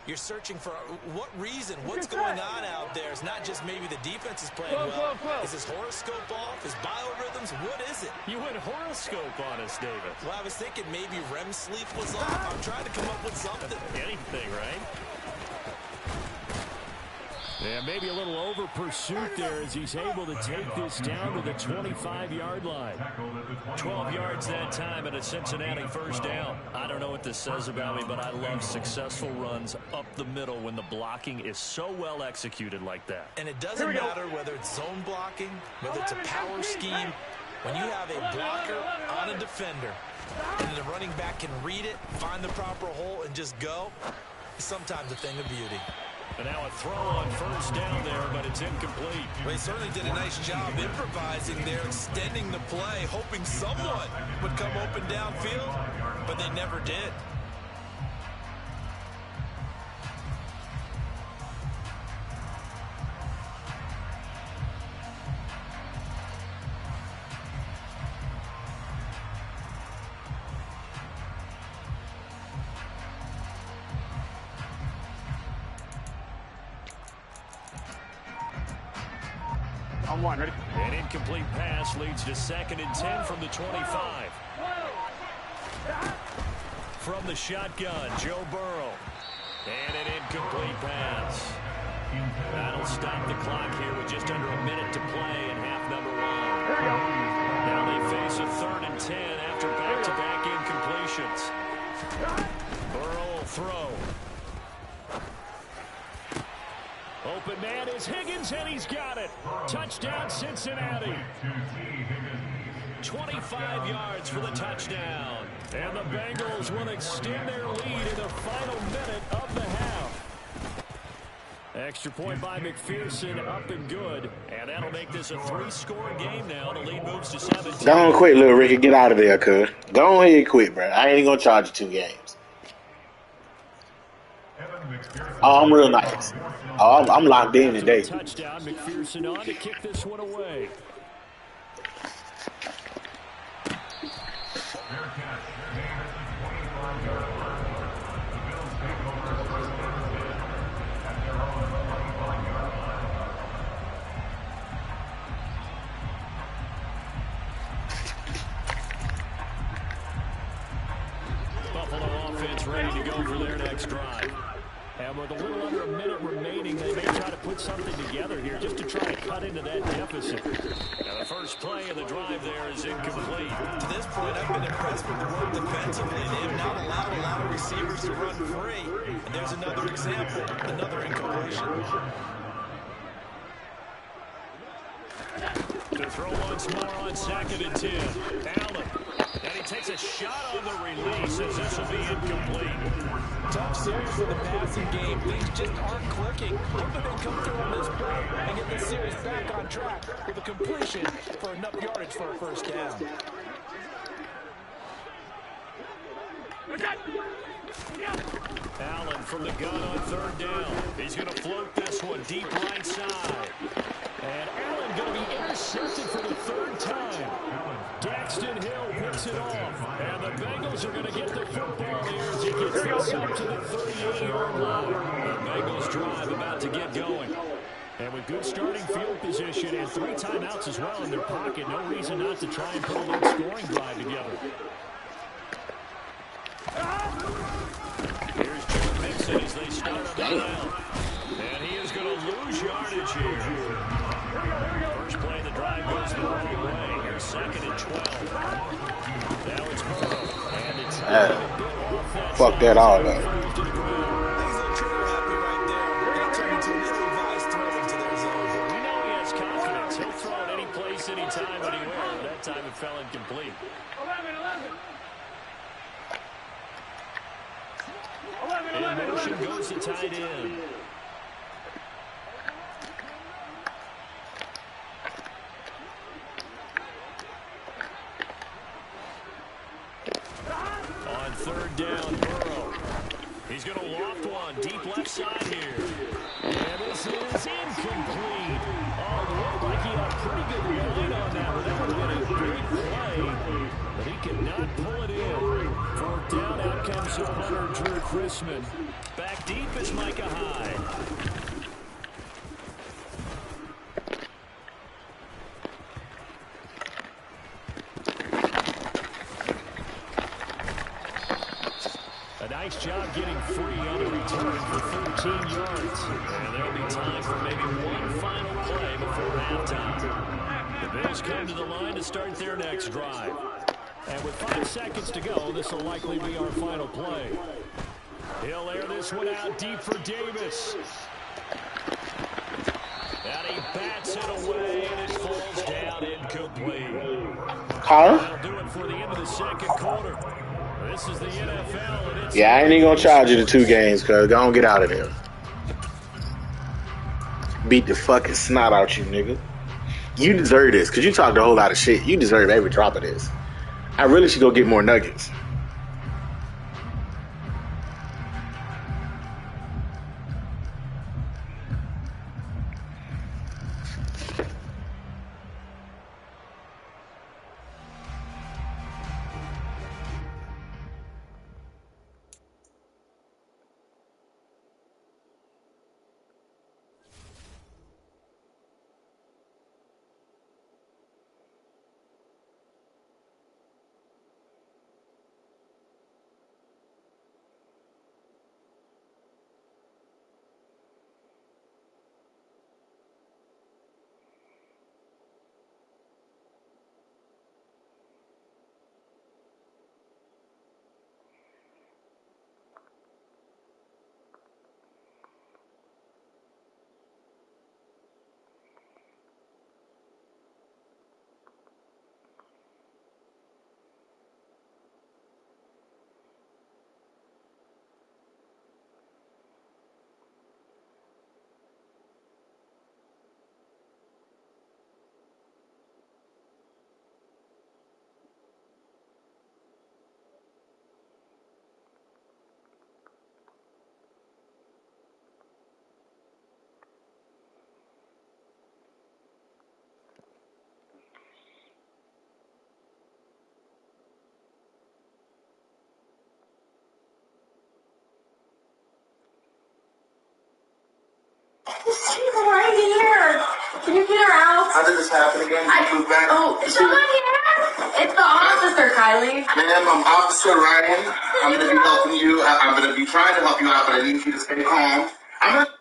You're searching for what reason, what's going on out there. It's not just maybe the defense is playing well. Is his horoscope off? His biorhythms? What is it? You went horoscope on us, David. Well, I was thinking maybe REM sleep was off. I'm trying to come up with something. Anything, right? Yeah, maybe a little over pursuit there as he's able to take this down to the 25-yard line. 12 yards that time and a Cincinnati first down. I don't know what this says about me, but I love successful runs up the middle when the blocking is so well executed like that. And it doesn't matter whether it's zone blocking, whether it's a power scheme. When you have a blocker on a defender and the running back can read it, find the proper hole, and just go, it's sometimes a thing of beauty. And now a throw on first down there, but it's incomplete. Well, he certainly did a nice job improvising there, extending the play, hoping someone would come open downfield, but they never did. On one, ready? An incomplete pass leads to 2nd and 10 from the 25. From the shotgun, Joe Burrow. And an incomplete pass. That'll stop the clock here with just under a minute to play in half number 1. Here we go. Now they face a 3rd and 10 after back-to-back incompletions. Burrow will throw. Open man is Higgins, and he's got it. Touchdown, Cincinnati. 25 yards for the touchdown. And the Bengals will extend their lead in the final minute of the half. Extra point by McPherson, up and good. And that'll make this a 3-score game now. The lead moves to 17. Go on quick, little Ricky. Get out of there, cuz. Go ahead quick, bro. I ain't gonna charge you 2 games. Oh, I'm real nice. Oh, I'm locked in today. Touchdown, McPherson on to kick this one away. Buffalo offense ready to go for their next drive. And with a little under a minute remaining, they may try to put something together here just to try to cut into that deficit. Now the first play of the drive there is incomplete. To this point, I've been impressed with the work defensively. They have not allowed a lot of receivers to run free. And there's another example, another incompletion. To throw once more on 2nd and 10. Allen. And he takes a shot on the release as this will be incomplete. Tough series for the passing game. Things just aren't clicking. Hoping they come through on this play and get this series back on track with a completion for enough yardage for a first down. Allen from the gun on 3rd down. He's going to float this one deep right side. And Allen going to be intercepted for the 3rd time. Daxton Hill picks it off. And the Bengals are going to get the football here as he gets this up to the 38-yard line. The Bengals drive about to get going. And with good starting field position and 3 timeouts as well in their pocket, no reason not to try and put a late scoring drive together. Here's Joe Mixon as they start up the ground. And he is going to lose yardage here. First play of the drive goes the wrong way. Here's 2nd and 12. Now it's Burrow. And it's Fuck that all up. Things look trigger happy right there. They turn into an ill-advised throw into their zone. We know he has confidence. He'll throw it any place, anytime, anywhere. That time it fell incomplete. 11. In motion goes the tight end. On 3rd down, Burrow. He's going to loft one deep left side here. And this is incomplete. Oh, it looked like he had a pretty good line on that one. That would have been a big play. But he cannot pull it in. 4th down, out comes the punter, Drew Chrisman. Back deep is Micah Hyde. A nice job getting free on the return for 14 yards. And there'll be time for maybe one final play before halftime. The Bills come to the line to start their next drive. And with 5 seconds to go, this will likely be our final play. He'll air this one out deep for Davis. And he bats it away, and it falls down incomplete. Huh? That'll do it for the end of the second quarter. This is the NFL. And it's Yeah, I ain't even gonna charge you the 2 games, cuz. Don't get out of there. Beat the fucking snot out you, nigga. You deserve this, cuz you talked a whole lot of shit. You deserve every drop of this. I really should go get more nuggets. She's right here. Can you get her out? How did this happen again? Is someone here? It's the officer, Kylie. Ma'am, I'm Officer Ryan. I'm going to be helping you. I'm going to be trying to help you out, but I need you to stay calm. I'm going to